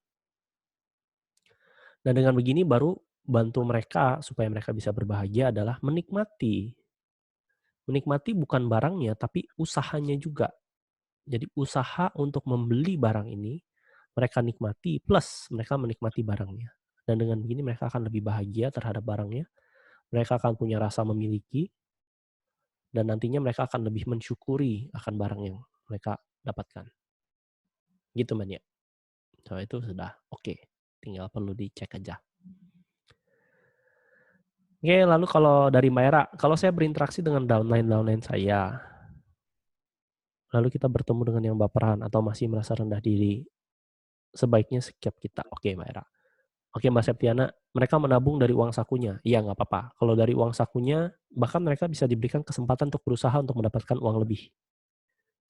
A: Dan dengan begini baru bantu mereka supaya mereka bisa berbahagia adalah menikmati. Menikmati bukan barangnya, tapi usahanya juga. Jadi usaha untuk membeli barang ini, mereka nikmati, plus mereka menikmati barangnya. Dan dengan begini mereka akan lebih bahagia terhadap barangnya. Mereka akan punya rasa memiliki, dan nantinya mereka akan lebih mensyukuri akan barang yang mereka dapatkan. Gitu, Man, ya. So, itu sudah oke. Tinggal perlu dicek aja. Oke, lalu kalau dari Mbak Era, kalau saya berinteraksi dengan downline saya, lalu kita bertemu dengan yang baperan atau masih merasa rendah diri, sebaiknya sikap kita. Oke, Mbak Era. Oke, Mbak Septiana, mereka menabung dari uang sakunya. Iya, nggak apa-apa. Kalau dari uang sakunya, bahkan mereka bisa diberikan kesempatan untuk berusaha untuk mendapatkan uang lebih.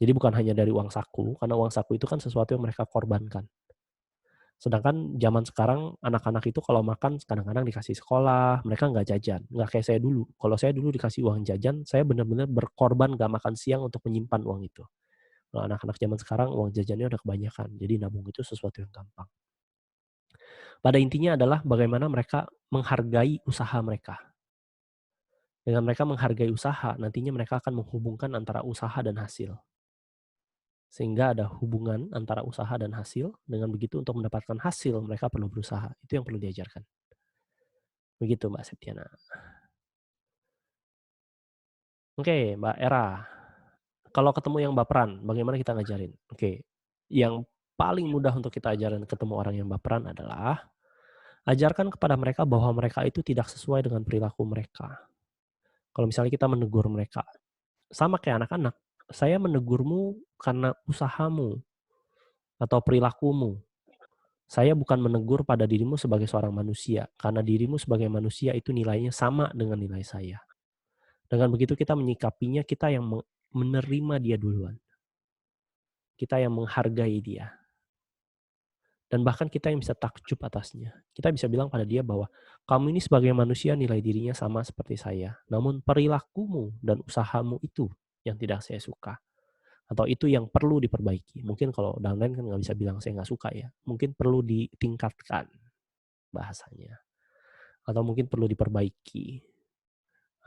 A: Jadi bukan hanya dari uang saku, karena uang saku itu kan sesuatu yang mereka korbankan. Sedangkan zaman sekarang anak-anak itu kalau makan kadang-kadang dikasih sekolah, mereka nggak jajan. Nggak kayak saya dulu. Kalau saya dulu dikasih uang jajan, saya benar-benar berkorban nggak makan siang untuk menyimpan uang itu. Kalau anak-anak zaman sekarang uang jajannya udah kebanyakan. Jadi nabung itu sesuatu yang gampang. Pada intinya adalah bagaimana mereka menghargai usaha mereka. Dengan mereka menghargai usaha, nantinya mereka akan menghubungkan antara usaha dan hasil. Sehingga ada hubungan antara usaha dan hasil. Dengan begitu untuk mendapatkan hasil, mereka perlu berusaha. Itu yang perlu diajarkan. Begitu Mbak Septiana. Oke, Mbak Era. Kalau ketemu yang baperan, bagaimana kita ngajarin? Oke, yang paling mudah untuk kita ajarin ketemu orang yang baperan adalah ajarkan kepada mereka bahwa mereka itu tidak sesuai dengan perilaku mereka. Kalau misalnya kita menegur mereka, sama kayak anak-anak, saya menegurmu karena usahamu atau perilakumu. Saya bukan menegur pada dirimu sebagai seorang manusia, karena dirimu sebagai manusia itu nilainya sama dengan nilai saya. Dengan begitu kita menyikapinya, kita yang menerima dia duluan. Kita yang menghargai dia. Dan bahkan kita yang bisa takjub atasnya. Kita bisa bilang pada dia bahwa kamu ini sebagai manusia nilai dirinya sama seperti saya. Namun perilakumu dan usahamu itu yang tidak saya suka. Atau itu yang perlu diperbaiki. Mungkin kalau downline kan nggak bisa bilang saya nggak suka ya. Mungkin perlu ditingkatkan bahasanya. Atau mungkin perlu diperbaiki.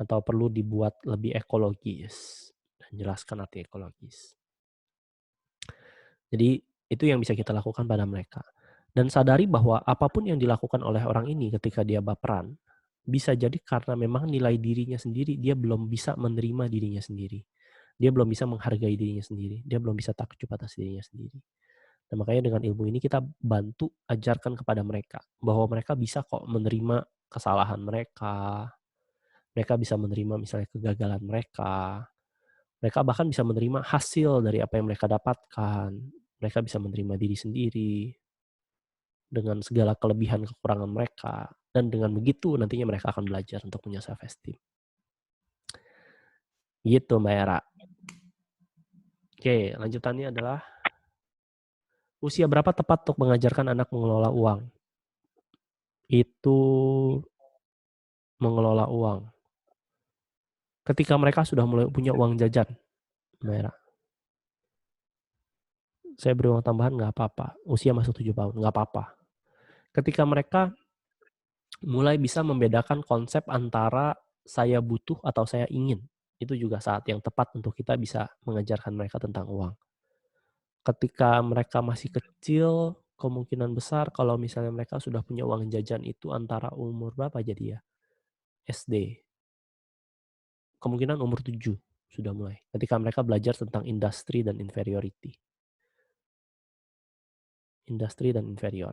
A: Atau perlu dibuat lebih ekologis. Dan jelaskan arti ekologis. Jadi itu yang bisa kita lakukan pada mereka. Dan sadari bahwa apapun yang dilakukan oleh orang ini ketika dia baperan, bisa jadi karena memang nilai dirinya sendiri, dia belum bisa menerima dirinya sendiri. Dia belum bisa menghargai dirinya sendiri. Dia belum bisa takjub atas dirinya sendiri. Dan makanya dengan ilmu ini kita bantu ajarkan kepada mereka bahwa mereka bisa kok menerima kesalahan mereka. Mereka bisa menerima misalnya kegagalan mereka. Mereka bahkan bisa menerima hasil dari apa yang mereka dapatkan. Mereka bisa menerima diri sendiri dengan segala kelebihan kekurangan mereka. Dan dengan begitu nantinya mereka akan belajar untuk punya self-esteem. Gitu Mbak Era. Oke, lanjutannya adalah usia berapa tepat untuk mengajarkan anak mengelola uang? Itu mengelola uang. Ketika mereka sudah mulai punya uang jajan, Mbak Era. Saya beri uang tambahan nggak apa-apa. Usia masuk 7 tahun, nggak apa-apa. Ketika mereka mulai bisa membedakan konsep antara saya butuh atau saya ingin. Itu juga saat yang tepat untuk kita bisa mengajarkan mereka tentang uang. Ketika mereka masih kecil, kemungkinan besar kalau misalnya mereka sudah punya uang jajan itu antara umur berapa jadi ya? SD. Kemungkinan umur 7 sudah mulai. Ketika mereka belajar tentang industri dan inferiority. Industri dan inferior.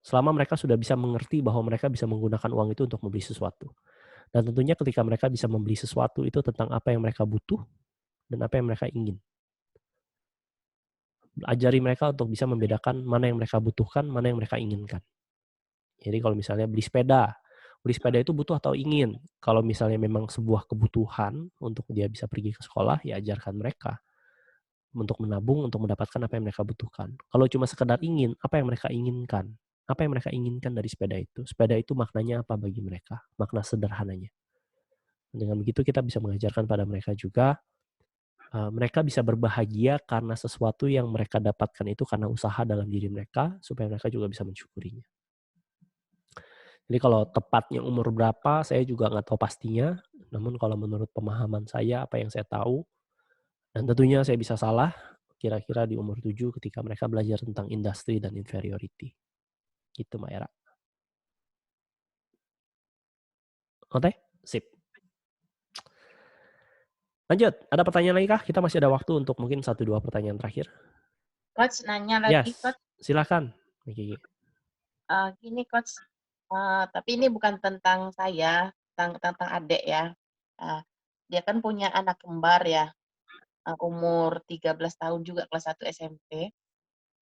A: Selama mereka sudah bisa mengerti bahwa mereka bisa menggunakan uang itu untuk membeli sesuatu. Dan tentunya ketika mereka bisa membeli sesuatu itu tentang apa yang mereka butuh dan apa yang mereka ingin. Ajari mereka untuk bisa membedakan mana yang mereka butuhkan, mana yang mereka inginkan. Jadi kalau misalnya beli sepeda itu butuh atau ingin. Kalau misalnya memang sebuah kebutuhan untuk dia bisa pergi ke sekolah, ya ajarkan mereka untuk menabung, untuk mendapatkan apa yang mereka butuhkan. Kalau cuma sekedar ingin, apa yang mereka inginkan? Apa yang mereka inginkan dari sepeda itu? Sepeda itu maknanya apa bagi mereka? Makna sederhananya. Dengan begitu kita bisa mengajarkan pada mereka juga mereka bisa berbahagia karena sesuatu yang mereka dapatkan itu karena usaha dalam diri mereka, supaya mereka juga bisa mensyukurinya. Jadi kalau tepatnya umur berapa, saya juga nggak tahu pastinya. Namun kalau menurut pemahaman saya, apa yang saya tahu, dan tentunya saya bisa salah, kira-kira di umur 7 ketika mereka belajar tentang industri dan inferiority. Gitu Mbak Era. Oke? Sip. Lanjut, ada pertanyaan lagi kah? Kita masih ada waktu untuk mungkin 1-2 pertanyaan terakhir.
C: Coach, nanya lagi,
A: Yes,
C: Coach.
A: silakan.
C: Gini, Coach. Tapi ini bukan tentang saya, tentang adik ya. Dia kan punya anak kembar ya, umur 13 tahun juga, kelas 1 SMP.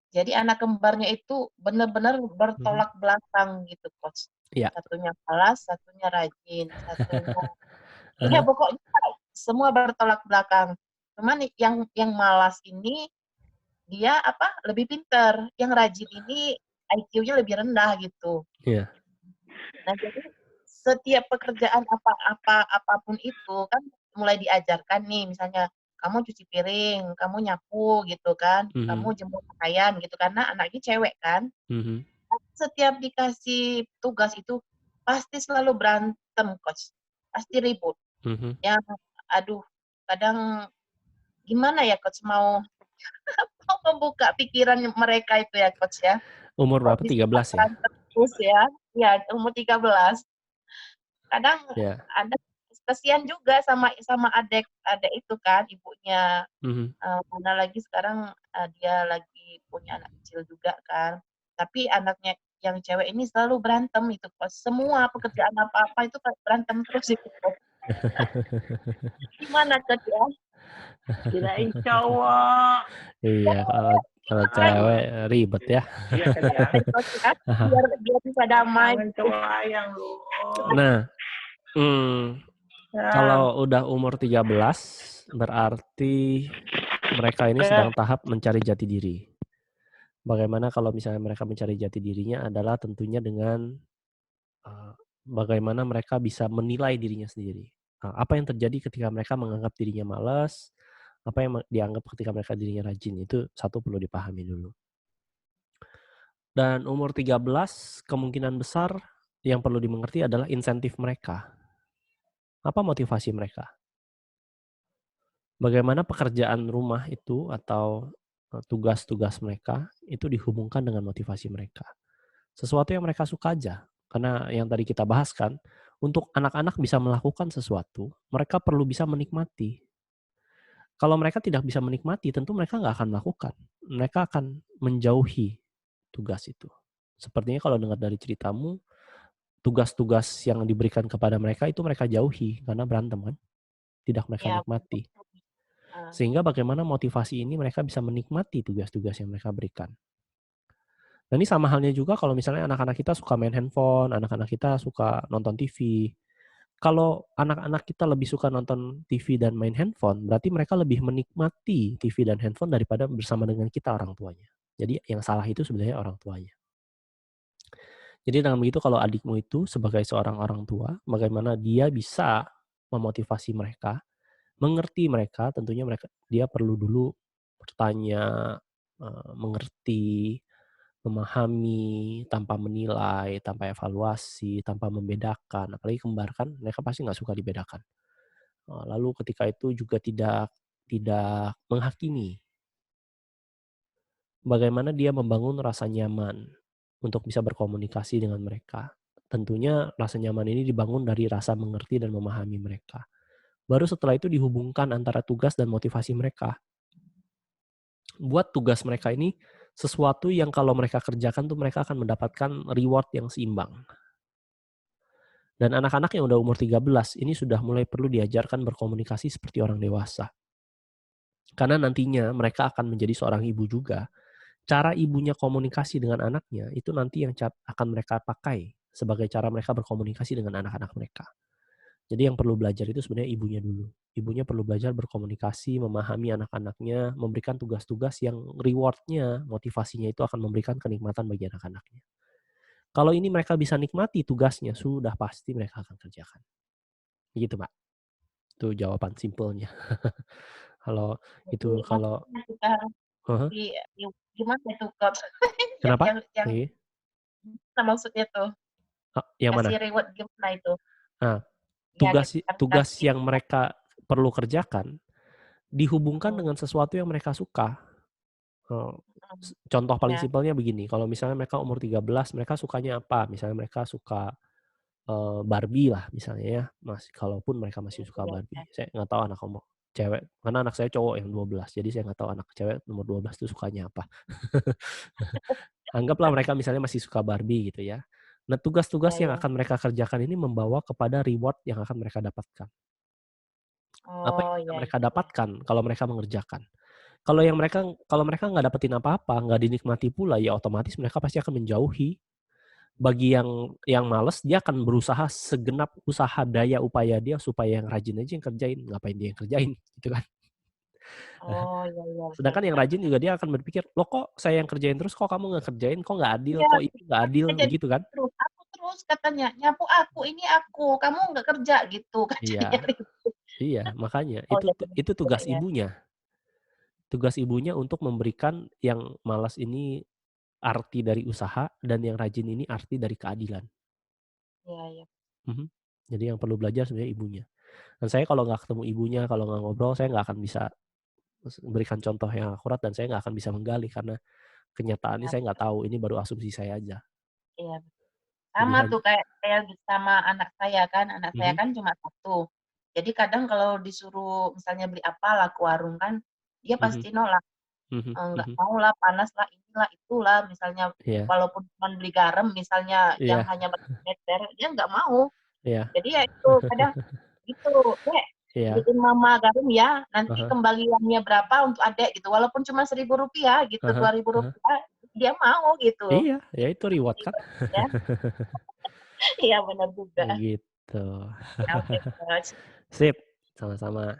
C: Jadi anak kembarnya itu benar-benar bertolak belakang gitu, Coach.
A: Iya.
C: Satunya malas, satunya rajin, satunya ya pokoknya semua bertolak belakang. Cuman yang malas ini dia lebih pinter, yang rajin ini IQ-nya lebih rendah gitu.
A: Iya.
C: Nah, jadi setiap pekerjaan apapun itu kan mulai diajarkan nih, misalnya kamu cuci piring, kamu nyapu gitu kan, kamu jemur pakaian gitu, karena anaknya cewek kan. Setiap dikasih tugas itu pasti selalu berantem, Coach. Pasti ribut. Yang aduh, kadang gimana ya, Coach, mau membuka pikiran mereka itu ya, Coach ya.
A: Umur berapa? 13 ya?
C: Terus ya. Ya, umur 13. Kadang ada kasihan juga sama adik itu kan, ibunya. Mana lagi sekarang dia lagi punya anak kecil juga kan. Tapi anaknya yang cewek ini selalu berantem itu, Coach. Semua pekerjaan apa-apa itu berantem terus itu, Coach. Gimana, Coach ya?
D: Kirain cowok.
A: Iya, kalau cewek ribet ya.
D: Iya kan ya.
C: Biar bisa damai.
D: Cowok ayang lu.
A: Nah, kalau udah umur 13, berarti mereka ini sedang tahap mencari jati diri. Bagaimana kalau misalnya mereka mencari jati dirinya adalah tentunya dengan bagaimana mereka bisa menilai dirinya sendiri. Apa yang terjadi ketika mereka menganggap dirinya malas, apa yang dianggap ketika mereka dirinya rajin, itu satu perlu dipahami dulu. Dan umur 13 kemungkinan besar yang perlu dimengerti adalah insentif mereka. Apa motivasi mereka? Bagaimana pekerjaan rumah itu atau tugas-tugas mereka itu dihubungkan dengan motivasi mereka. Sesuatu yang mereka suka aja. Karena yang tadi kita bahas kan, untuk anak-anak bisa melakukan sesuatu, mereka perlu bisa menikmati. Kalau mereka tidak bisa menikmati, tentu mereka nggak akan melakukan. Mereka akan menjauhi tugas itu. Sepertinya kalau dengar dari ceritamu, tugas-tugas yang diberikan kepada mereka itu mereka jauhi karena berantem kan, tidak mereka nikmati. Sehingga bagaimana motivasi ini mereka bisa menikmati tugas-tugas yang mereka berikan. Nah ini sama halnya juga kalau misalnya anak-anak kita suka main handphone, anak-anak kita suka nonton TV. Kalau anak-anak kita lebih suka nonton TV dan main handphone, berarti mereka lebih menikmati TV dan handphone daripada bersama dengan kita orang tuanya. Jadi yang salah itu sebenarnya orang tuanya. Jadi dengan begitu kalau adikmu itu sebagai seorang orang tua, bagaimana dia bisa memotivasi mereka, mengerti mereka, tentunya dia perlu dulu bertanya, mengerti, memahami, tanpa menilai, tanpa evaluasi, tanpa membedakan. Apalagi kembar kan, mereka pasti nggak suka dibedakan. Lalu ketika itu juga tidak menghakimi. Bagaimana dia membangun rasa nyaman untuk bisa berkomunikasi dengan mereka. Tentunya rasa nyaman ini dibangun dari rasa mengerti dan memahami mereka. Baru setelah itu dihubungkan antara tugas dan motivasi mereka. Buat tugas mereka ini sesuatu yang kalau mereka kerjakan tuh mereka akan mendapatkan reward yang seimbang. Dan anak-anak yang udah umur 13 ini sudah mulai perlu diajarkan berkomunikasi seperti orang dewasa. Karena nantinya mereka akan menjadi seorang ibu juga. Cara ibunya komunikasi dengan anaknya itu nanti yang akan mereka pakai sebagai cara mereka berkomunikasi dengan anak-anak mereka. Jadi yang perlu belajar itu sebenarnya ibunya dulu. Ibunya perlu belajar berkomunikasi, memahami anak-anaknya, memberikan tugas-tugas yang rewardnya, motivasinya itu akan memberikan kenikmatan bagi anak-anaknya. Kalau ini mereka bisa nikmati tugasnya, sudah pasti mereka akan kerjakan. Begitu, Pak. Itu jawaban simpelnya. Kalau
C: Jadi
A: itu kalau
C: maksudnya kita harus gimana itu Kak?
A: Kenapa?
C: Yang
A: Iya.
C: maksudnya tuh,
A: Yang mana?
C: kasih reward gimana itu?
A: Nah,
C: Ya kita kan
A: tugas
C: kasih
A: yang mereka perlu kerjakan dihubungkan dengan sesuatu yang mereka suka. Contoh paling
C: ya.
A: simpelnya begini, kalau misalnya mereka umur 13, mereka sukanya apa? Misalnya mereka suka Barbie lah misalnya ya, kalaupun mereka masih suka
C: Iya,
A: Barbie. Saya nggak tahu anak kamu cewek, karena anak saya cowok yang 12, jadi saya nggak tahu anak cewek nomor 12 itu sukanya apa. Anggaplah mereka misalnya masih suka Barbie gitu ya. Nah, tugas-tugas yang
C: iya.
A: akan mereka kerjakan ini membawa kepada reward yang akan mereka dapatkan. Apa yang
C: Oh,
A: bisa
C: iya,
A: mereka
C: iya, iya.
A: dapatkan kalau mereka mengerjakan? Kalau mereka nggak dapetin apa-apa, nggak dinikmati pula, ya otomatis mereka pasti akan menjauhi. Bagi yang males, dia akan berusaha segenap usaha daya upaya dia supaya yang rajin aja yang kerjain, ngapain dia yang kerjain, gitu kan.
C: Oh, iya, iya, benar
A: Sedangkan yang
C: benar
A: rajin
C: benar.
A: juga dia akan berpikir, "Loh kok saya yang kerjain terus, kok kamu nggak kerjain? Kok nggak adil?
C: Iya,
A: Kok itu nggak adil?"
C: katanya jadi
A: Begitu kan?
C: aku terus katanya, "Nyapu aku, ini aku, kamu nggak kerja," gitu katanya.
A: Iya, iya, makanya
C: Oh, iya benar
A: itu
C: juga
A: tugas
C: ya.
A: ibunya. Tugas ibunya untuk memberikan yang malas ini arti dari usaha dan yang rajin ini arti dari keadilan.
C: Iya, iya.
A: Mhm. Jadi yang perlu belajar sebenarnya ibunya. Dan saya kalau nggak ketemu ibunya, kalau nggak ngobrol, saya nggak akan bisa berikan contoh yang akurat dan saya nggak akan bisa menggali karena kenyataannya
C: Iya,
A: saya nggak tahu, ini baru asumsi saya aja.
C: iya.
A: Jadi
C: Sama tuh kayak kayak sama anak saya
A: mhm,
C: kan cuma satu. Jadi kadang kalau disuruh misalnya beli apalah ke warung kan, dia
A: mhm,
C: pasti nolak,
A: mhm,
C: "Nggak
A: mhm.
C: mau lah, panas lah, inilah, itulah," misalnya
A: Iya,
C: walaupun cuman beli garam misalnya yang
A: iya,
C: hanya bermeter, dia nggak mau.
A: iya,
C: Jadi ya itu kadang gitu, "Dek,
A: iya,
C: beliin mama garam ya,
A: ah
C: nanti
A: hah,
C: kembaliannya berapa untuk adek," gitu. Walaupun cuma Rp1.000 gitu,
A: ah hah, ah hah.
C: Rp2.000, dia mau gitu.
A: Iya, ya itu reward kan.
C: Ya, iya benar juga.
A: Begitu.
C: Ya, oke, Coach.
A: Sip, sama-sama.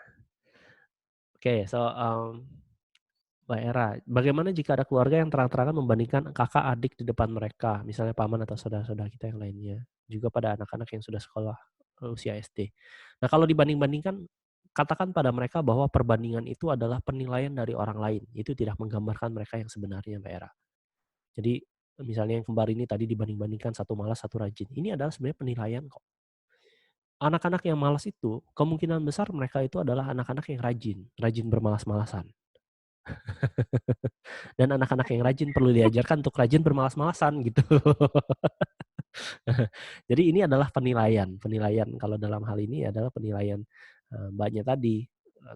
A: Oke, so, Mbak Era, bagaimana jika ada keluarga yang terang-terangan membandingkan kakak adik di depan mereka, misalnya paman atau saudara-saudara kita yang lainnya, juga pada anak-anak yang sudah sekolah usia SD. Nah, kalau dibanding-bandingkan, katakan pada mereka bahwa perbandingan itu adalah penilaian dari orang lain. Itu tidak menggambarkan mereka yang sebenarnya, Mbak Era. Jadi, misalnya yang kembar ini tadi dibanding-bandingkan satu malas, satu rajin. Ini adalah sebenarnya penilaian kok. Anak-anak yang malas itu, kemungkinan besar mereka itu adalah anak-anak yang rajin, rajin bermalas-malasan. Dan anak-anak yang rajin perlu diajarkan untuk rajin bermalas-malasan gitu. Jadi ini adalah penilaian. Penilaian kalau dalam hal ini adalah penilaian Mbaknya tadi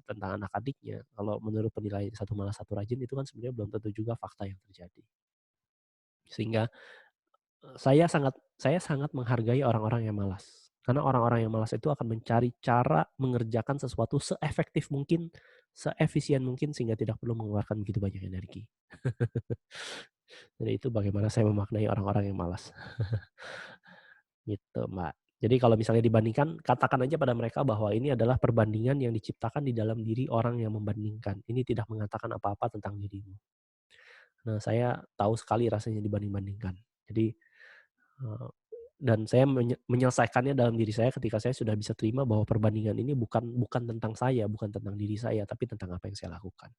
A: tentang anak adiknya. Kalau menurut penilaian satu malas satu rajin itu kan sebenarnya belum tentu juga fakta yang terjadi. Sehingga saya sangat menghargai orang-orang yang malas. Karena orang-orang yang malas itu akan mencari cara mengerjakan sesuatu seefektif mungkin, seefisien mungkin sehingga tidak perlu mengeluarkan begitu banyak energi. Jadi itu bagaimana saya memaknai orang-orang yang malas. Gitu, Mbak. Jadi kalau misalnya dibandingkan, katakan aja pada mereka bahwa ini adalah perbandingan yang diciptakan di dalam diri orang yang membandingkan. Ini tidak mengatakan apa-apa tentang dirimu. Nah, saya tahu sekali rasanya dibanding-bandingkan. Jadi, dan saya menyelesaikannya dalam diri saya ketika saya sudah bisa terima bahwa perbandingan ini bukan tentang saya, bukan tentang diri saya, tapi tentang apa yang saya lakukan.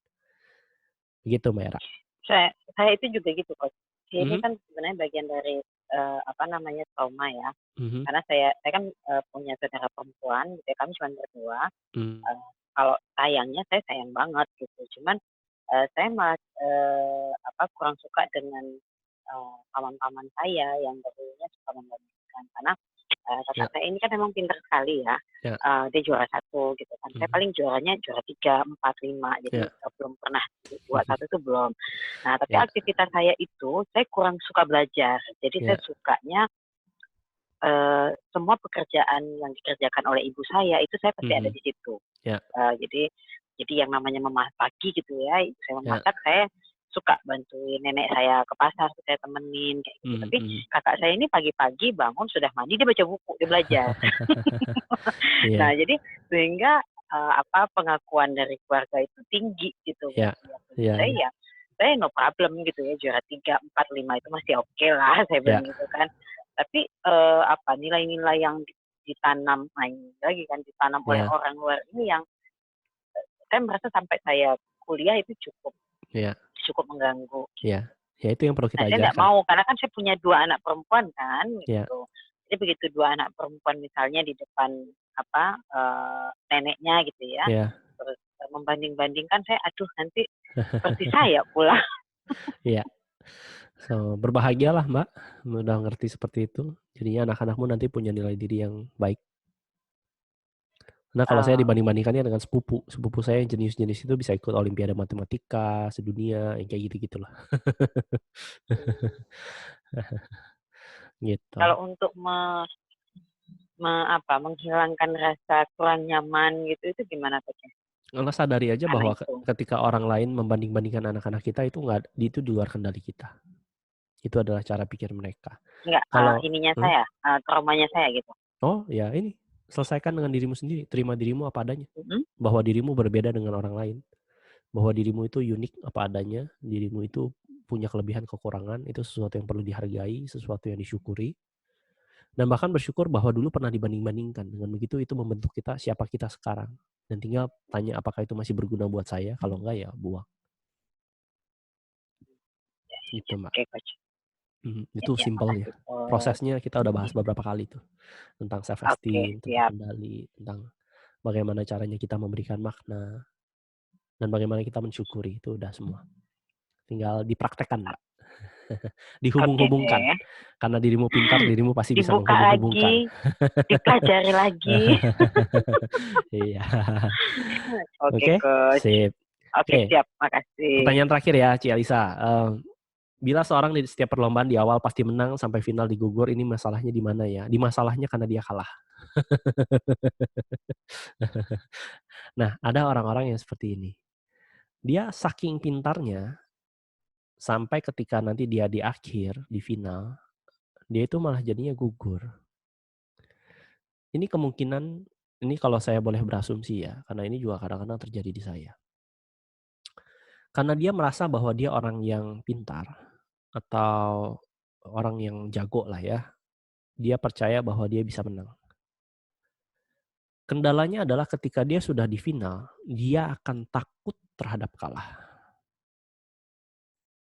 A: Begitu, Mbak Era.
B: Saya itu juga gitu, Coach. Ini
A: Mhm,
B: kan sebenarnya bagian dari trauma ya.
A: mhm,
B: Karena saya kan punya saudara perempuan, gitu ya, kami cuma berdua.
A: mmm,
B: Kalau sayangnya saya sayang banget gitu. Cuman saya malah kurang suka dengan paman-paman saya yang dulunya suka membandingkan. Karena kakak
A: ya,
B: saya ini kan memang pintar sekali ya.
A: ya,
B: Dia juara 1 gitu kan. Saya
A: mhm,
B: paling juaranya juara 3, 4, 5. Jadi
A: ya,
B: belum pernah juara 1 tuh belum. Nah, tapi
A: ya,
B: aktivitas saya itu saya kurang suka belajar. Jadi saya
A: ya,
B: sukanya semua pekerjaan yang dikerjakan oleh ibu saya itu saya pasti ada
A: mhm,
B: di situ.
A: ya,
B: Jadi yang namanya memasak pagi gitu ya, ibu saya
A: ya,
B: memasak, saya suka bantuin nenek saya ke pasar, saya temenin kayak gitu.
A: mhm,
B: Tapi
A: mhm.
B: kakak saya ini pagi-pagi bangun sudah mandi, dia baca buku, dia belajar. Nah,
A: Iya,
B: jadi sehingga pengakuan dari keluarga itu tinggi gitu
A: iya,
B: buat dia. Bagi
A: iya,
B: saya
A: iya,
B: ya, saya no problem gitu ya, juara 3, 4, 5 itu masih oke lah, saya
A: iya,
B: bilang gitu kan. Tapi nilai-nilai yang ditanam, nah ini lagi kan ditanam oleh
A: iya,
B: orang luar ini yang saya merasa sampai saya kuliah itu cukup
A: Iya.
B: cukup mengganggu.
A: Iya. Ya itu yang perlu
B: Nah,
A: kita
B: saya nggak
A: ajarkan.
B: mau karena kan saya punya 2 anak perempuan kan,
A: Iya.
B: gitu. Jadi begitu 2 anak perempuan misalnya di depan neneknya gitu ya,
A: Iya.
B: terus membanding-bandingkan, saya aduh nanti seperti saya pula.
A: Iya. So, berbahagialah Mbak, udah ngerti seperti itu. Jadinya anak-anakmu nanti punya nilai diri yang baik. Nah, kalau saya dibanding-bandingkannya dengan sepupu saya yang jenius-jenius itu bisa ikut olimpiade matematika sedunia, yang kayak gitu-gitulah. Gitu.
B: Kalau untuk menghilangkan rasa kurang nyaman gitu, itu gimana Coach?
A: Sadari aja
B: Karena
A: bahwa
B: itu.
A: ketika orang lain membanding-bandingkan anak-anak kita itu itu di luar kendali kita. Itu adalah cara pikir mereka.
B: Enggak,
A: Kalau
B: saya, traumanya saya gitu.
A: Oh, ya ini, selesaikan dengan dirimu sendiri, terima dirimu apa adanya. Bahwa dirimu berbeda dengan orang lain. Bahwa dirimu itu unik apa adanya, dirimu itu punya kelebihan kekurangan, itu sesuatu yang perlu dihargai, sesuatu yang disyukuri. Dan bahkan bersyukur bahwa dulu pernah dibanding-bandingkan. Dengan begitu itu membentuk kita siapa kita sekarang. Dan tinggal tanya apakah itu masih berguna buat saya, kalau enggak ya buang. Gitu Mbak.
B: Oke Coach.
A: Itu simpelnya. Prosesnya kita udah bahas beberapa kali tuh. Tentang self esteem, tentang kendali, tentang bagaimana caranya kita memberikan makna. Dan bagaimana kita mensyukuri, itu udah semua. Tinggal dipraktekkan Mbak. Dihubung-hubungkan. Karena dirimu pintar, dirimu pasti bisa menghubung-hubungkan.
B: Dipelajari lagi.
A: Iya.
B: Oke,
A: sip.
B: Oke, siap. Makasih.
A: Pertanyaan terakhir ya, Ci Alisa. Bila seorang di setiap perlombaan di awal pasti menang sampai final digugur, ini masalahnya di mana ya? Di masalahnya karena dia kalah. Nah, ada orang-orang yang seperti ini. Dia saking pintarnya, sampai ketika nanti dia di akhir, di final, dia itu malah jadinya gugur. Ini kemungkinan, ini kalau saya boleh berasumsi ya, karena ini juga kadang-kadang terjadi di saya. Karena dia merasa bahwa dia orang yang pintar, atau orang yang jago lah ya, dia percaya bahwa dia bisa menang. Kendalanya adalah ketika dia sudah di final, dia akan takut terhadap kalah.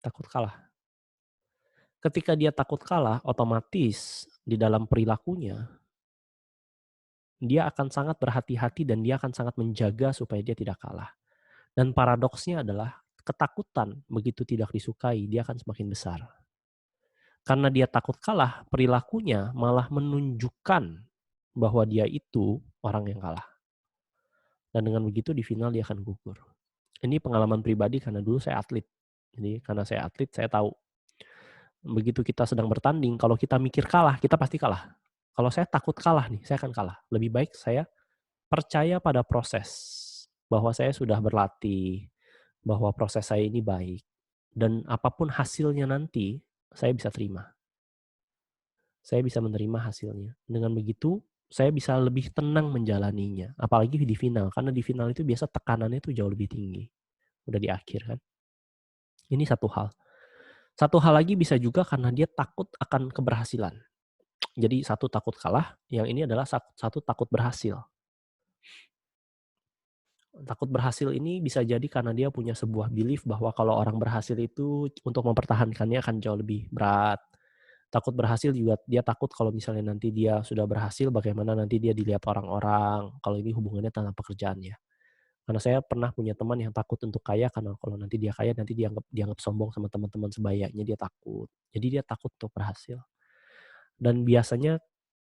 A: Takut kalah. Ketika dia takut kalah, otomatis di dalam perilakunya, dia akan sangat berhati-hati dan dia akan sangat menjaga supaya dia tidak kalah. Dan paradoksnya adalah ketakutan begitu tidak disukai, dia akan semakin besar. Karena dia takut kalah, perilakunya malah menunjukkan bahwa dia itu orang yang kalah. Dan dengan begitu di final dia akan gugur. Ini pengalaman pribadi karena dulu saya atlet. Jadi karena saya atlet, saya tahu. Begitu kita sedang bertanding, kalau kita mikir kalah, kita pasti kalah. Kalau saya takut kalah nih, saya akan kalah. Lebih baik saya percaya pada proses. Bahwa saya sudah berlatih, bahwa proses saya ini baik. Dan apapun hasilnya nanti, saya bisa terima. Saya bisa menerima hasilnya. Dengan begitu, saya bisa lebih tenang menjalaninya. Apalagi di final. Karena di final itu biasa tekanannya itu jauh lebih tinggi. Udah di akhir kan. Ini satu hal. Satu hal lagi bisa juga karena dia takut akan keberhasilan. Jadi satu takut kalah, yang ini adalah satu takut berhasil. Takut berhasil ini bisa jadi karena dia punya sebuah belief bahwa kalau orang berhasil itu untuk mempertahankannya akan jauh lebih berat. Takut berhasil juga dia takut kalau misalnya nanti dia sudah berhasil, bagaimana nanti dia dilihat orang-orang, kalau ini hubungannya tentang pekerjaannya. Karena saya pernah punya teman yang takut untuk kaya, karena kalau nanti dia kaya, nanti dianggap sombong sama teman-teman sebayanya, dia takut. Jadi dia takut untuk berhasil. Dan biasanya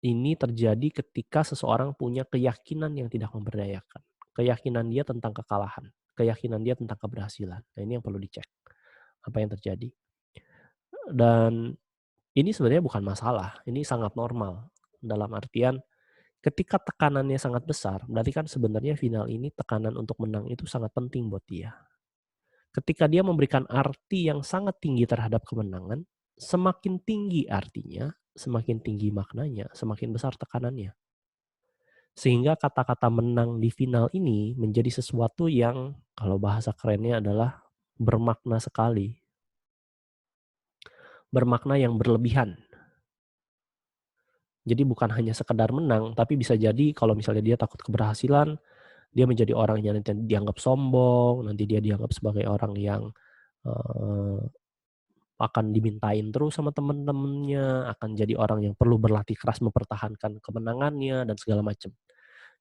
A: ini terjadi ketika seseorang punya keyakinan yang tidak memberdayakan. Keyakinan dia tentang kekalahan. Keyakinan dia tentang keberhasilan. Nah ini yang perlu dicek. Apa yang terjadi. Dan ini sebenarnya bukan masalah, ini sangat normal. Dalam artian, ketika tekanannya sangat besar, berarti kan sebenarnya final ini tekanan untuk menang itu sangat penting buat dia. Ketika dia memberikan arti yang sangat tinggi terhadap kemenangan, semakin tinggi artinya, semakin tinggi maknanya, semakin besar tekanannya. Sehingga kata-kata menang di final ini menjadi sesuatu yang, kalau bahasa kerennya adalah bermakna sekali. Bermakna yang berlebihan. Jadi bukan hanya sekedar menang, tapi bisa jadi kalau misalnya dia takut keberhasilan, Dia menjadi orang yang nanti dianggap sombong, nanti dia dianggap sebagai orang yang akan dimintain terus sama teman-temannya, akan jadi orang yang perlu berlatih keras mempertahankan kemenangannya dan segala macam.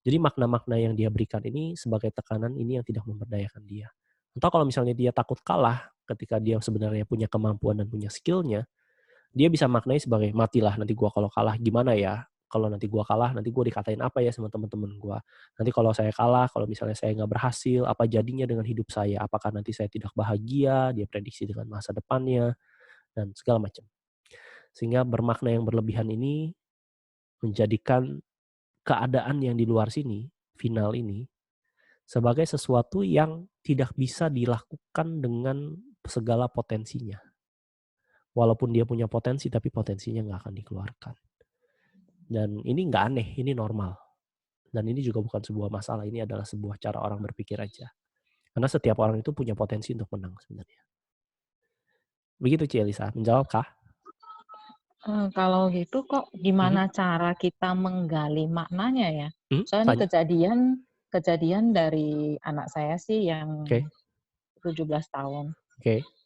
A: Jadi makna-makna yang dia berikan ini sebagai tekanan ini yang tidak memberdayakan dia. Atau kalau misalnya dia takut kalah ketika dia sebenarnya punya kemampuan dan punya skillnya, dia bisa maknai sebagai matilah nanti gua kalau kalah gimana ya? Kalau nanti gua kalah, nanti gua dikatain apa ya sama teman-teman gua? Nanti kalau saya kalah, kalau misalnya saya nggak berhasil, apa jadinya dengan hidup saya? Apakah nanti saya tidak bahagia? Dia prediksi dengan masa depannya dan segala macam. Sehingga bermakna yang berlebihan ini menjadikan keadaan yang di luar sini, final ini, sebagai sesuatu yang tidak bisa dilakukan dengan segala potensinya. Walaupun dia punya potensi, tapi potensinya nggak akan dikeluarkan. Dan ini nggak aneh, ini normal. Dan ini juga bukan sebuah masalah, ini adalah sebuah cara orang berpikir aja. Karena setiap orang itu punya potensi untuk menang sebenarnya. Begitu Ci Elisa, menjawabkah?
F: Kalau gitu kok gimana cara kita menggali maknanya ya? Soalnya kejadian dari anak saya sih yang 17 tahun.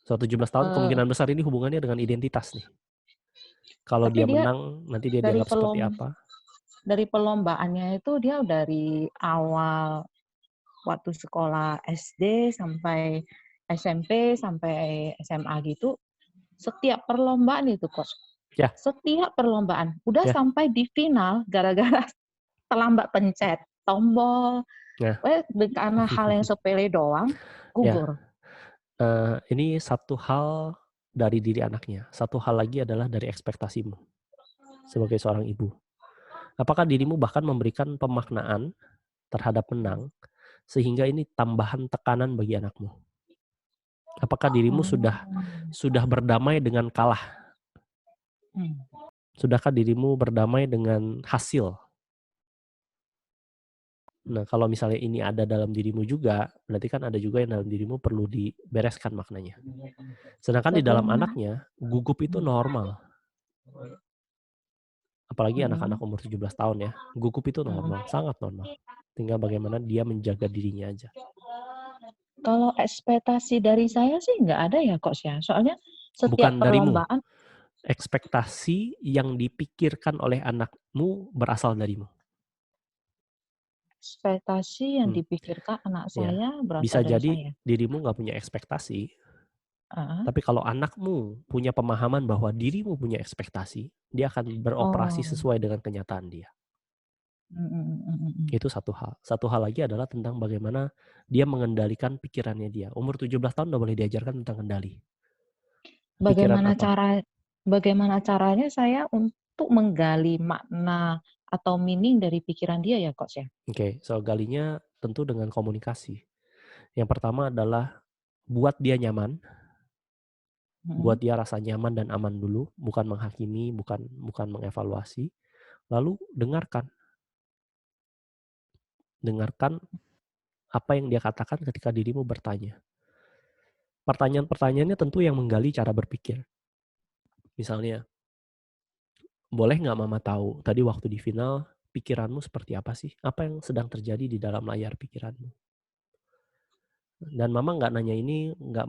A: So 17 tahun kemungkinan besar ini hubungannya dengan identitas nih. Kalau dia menang, nanti dia dianggap seperti apa?
F: Dari perlombaannya itu dia dari awal waktu sekolah SD sampai SMP sampai SMA gitu, setiap perlombaan itu Coach.
A: Ya.
F: Setiap perlombaan. Udah sampai di final gara-gara terlambat pencet tombol. Karena hal yang sepele doang, gugur.
A: Ini satu hal dari diri anaknya. Satu hal lagi adalah dari ekspektasimu sebagai seorang ibu. Apakah dirimu bahkan memberikan pemaknaan terhadap menang sehingga ini tambahan tekanan bagi anakmu? Apakah dirimu sudah berdamai dengan kalah? Sudahkah dirimu berdamai dengan hasil? Nah, kalau misalnya ini ada dalam dirimu juga, berarti kan ada juga yang dalam dirimu perlu dibereskan maknanya. Sedangkan di dalam anaknya, gugup itu normal. Apalagi anak-anak umur 17 tahun ya. Gugup itu normal, sangat normal. Tinggal bagaimana dia menjaga dirinya aja.
F: Kalau ekspektasi dari saya sih nggak ada ya, Coach ya. Soalnya setiap
A: Bukan
F: perlombaan.
A: Darimu. Ekspektasi yang dipikirkan oleh anakmu berasal darimu.
F: Ekspektasi yang dipikirkan anak saya berasal dari saya.
A: Bisa jadi dirimu nggak punya ekspektasi, tapi kalau anakmu punya pemahaman bahwa dirimu punya ekspektasi, dia akan beroperasi sesuai dengan kenyataan dia. Itu satu hal. Satu hal lagi adalah tentang bagaimana dia mengendalikan pikirannya dia. Umur 17 tahun udah boleh diajarkan tentang kendali.
F: Bagaimana caranya saya untuk menggali makna atau meaning dari pikiran dia ya, Coach ya?
A: So galinya tentu dengan komunikasi. Yang pertama adalah buat dia nyaman, buat dia rasa nyaman dan aman dulu, bukan menghakimi, bukan mengevaluasi. Lalu dengarkan apa yang dia katakan ketika dirimu bertanya. Pertanyaan-pertanyaannya tentu yang menggali cara berpikir. Misalnya, boleh nggak mama tahu tadi waktu di final pikiranmu seperti apa sih? Apa yang sedang terjadi di dalam layar pikiranmu? Dan mama nggak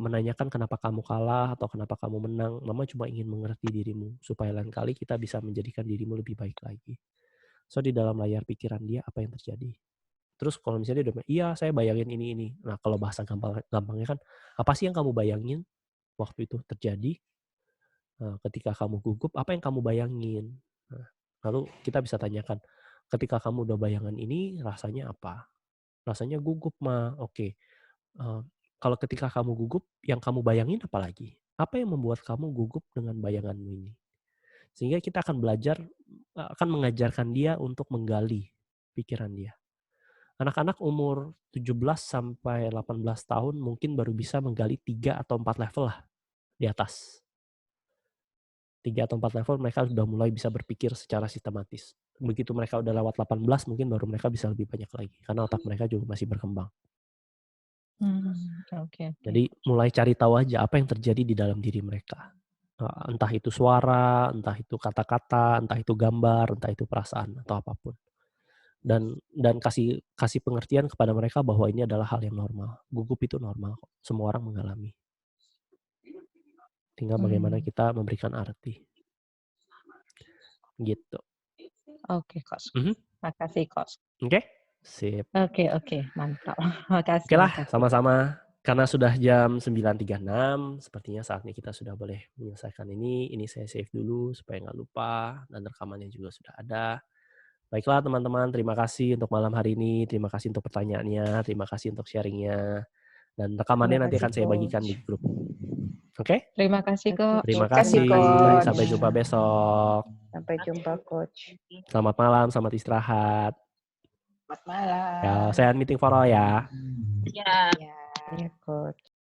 A: menanyakan kenapa kamu kalah atau kenapa kamu menang. Mama cuma ingin mengerti dirimu supaya lain kali kita bisa menjadikan dirimu lebih baik lagi. So di dalam layar pikiran dia apa yang terjadi? Terus kalau misalnya dia udah, iya saya bayangin ini. Nah kalau bahasa gampangnya kan, apa sih yang kamu bayangin waktu itu terjadi? Ketika kamu gugup, apa yang kamu bayangin? Nah, lalu kita bisa tanyakan, ketika kamu udah bayangan ini, rasanya apa? Rasanya gugup, Ma. Oke. Kalau ketika kamu gugup, yang kamu bayangin apa lagi? Apa yang membuat kamu gugup dengan bayanganmu ini? Sehingga kita akan akan mengajarkan dia untuk menggali pikiran dia. Anak-anak umur 17 sampai 18 tahun mungkin baru bisa menggali 3 atau 4 level lah di atas. 3 atau 4 level mereka sudah mulai bisa berpikir secara sistematis. Begitu mereka udah lewat 18 mungkin baru mereka bisa lebih banyak lagi. Karena otak mereka juga masih berkembang. Jadi mulai cari tahu aja apa yang terjadi di dalam diri mereka. Entah itu suara, entah itu kata-kata, entah itu gambar, entah itu perasaan, atau apapun. dan kasih pengertian kepada mereka bahwa ini adalah hal yang normal. Gugup itu normal kok. Semua orang mengalami. Tinggal bagaimana kita memberikan arti. Gitu.
F: Oke, Coach. Makasih, Coach.
A: Oke? Sip.
F: Oke, mantap. Makasih.
A: Oke lah, sama-sama. Karena sudah jam 9.36, sepertinya saatnya kita sudah boleh menyelesaikan ini. Ini saya save dulu supaya nggak lupa, dan rekamannya juga sudah ada. Baiklah teman-teman, terima kasih untuk malam hari ini, terima kasih untuk pertanyaannya, terima kasih untuk sharingnya, dan rekamannya nanti akan saya bagikan di grup. Oke?
F: Terima kasih, Coach.
A: Terima kasih, sampai jumpa besok.
E: Sampai jumpa, Coach.
A: Selamat malam, selamat istirahat.
C: Selamat malam.
A: Ya, saya meeting for all ya.
C: Ya.
E: Ya, Coach.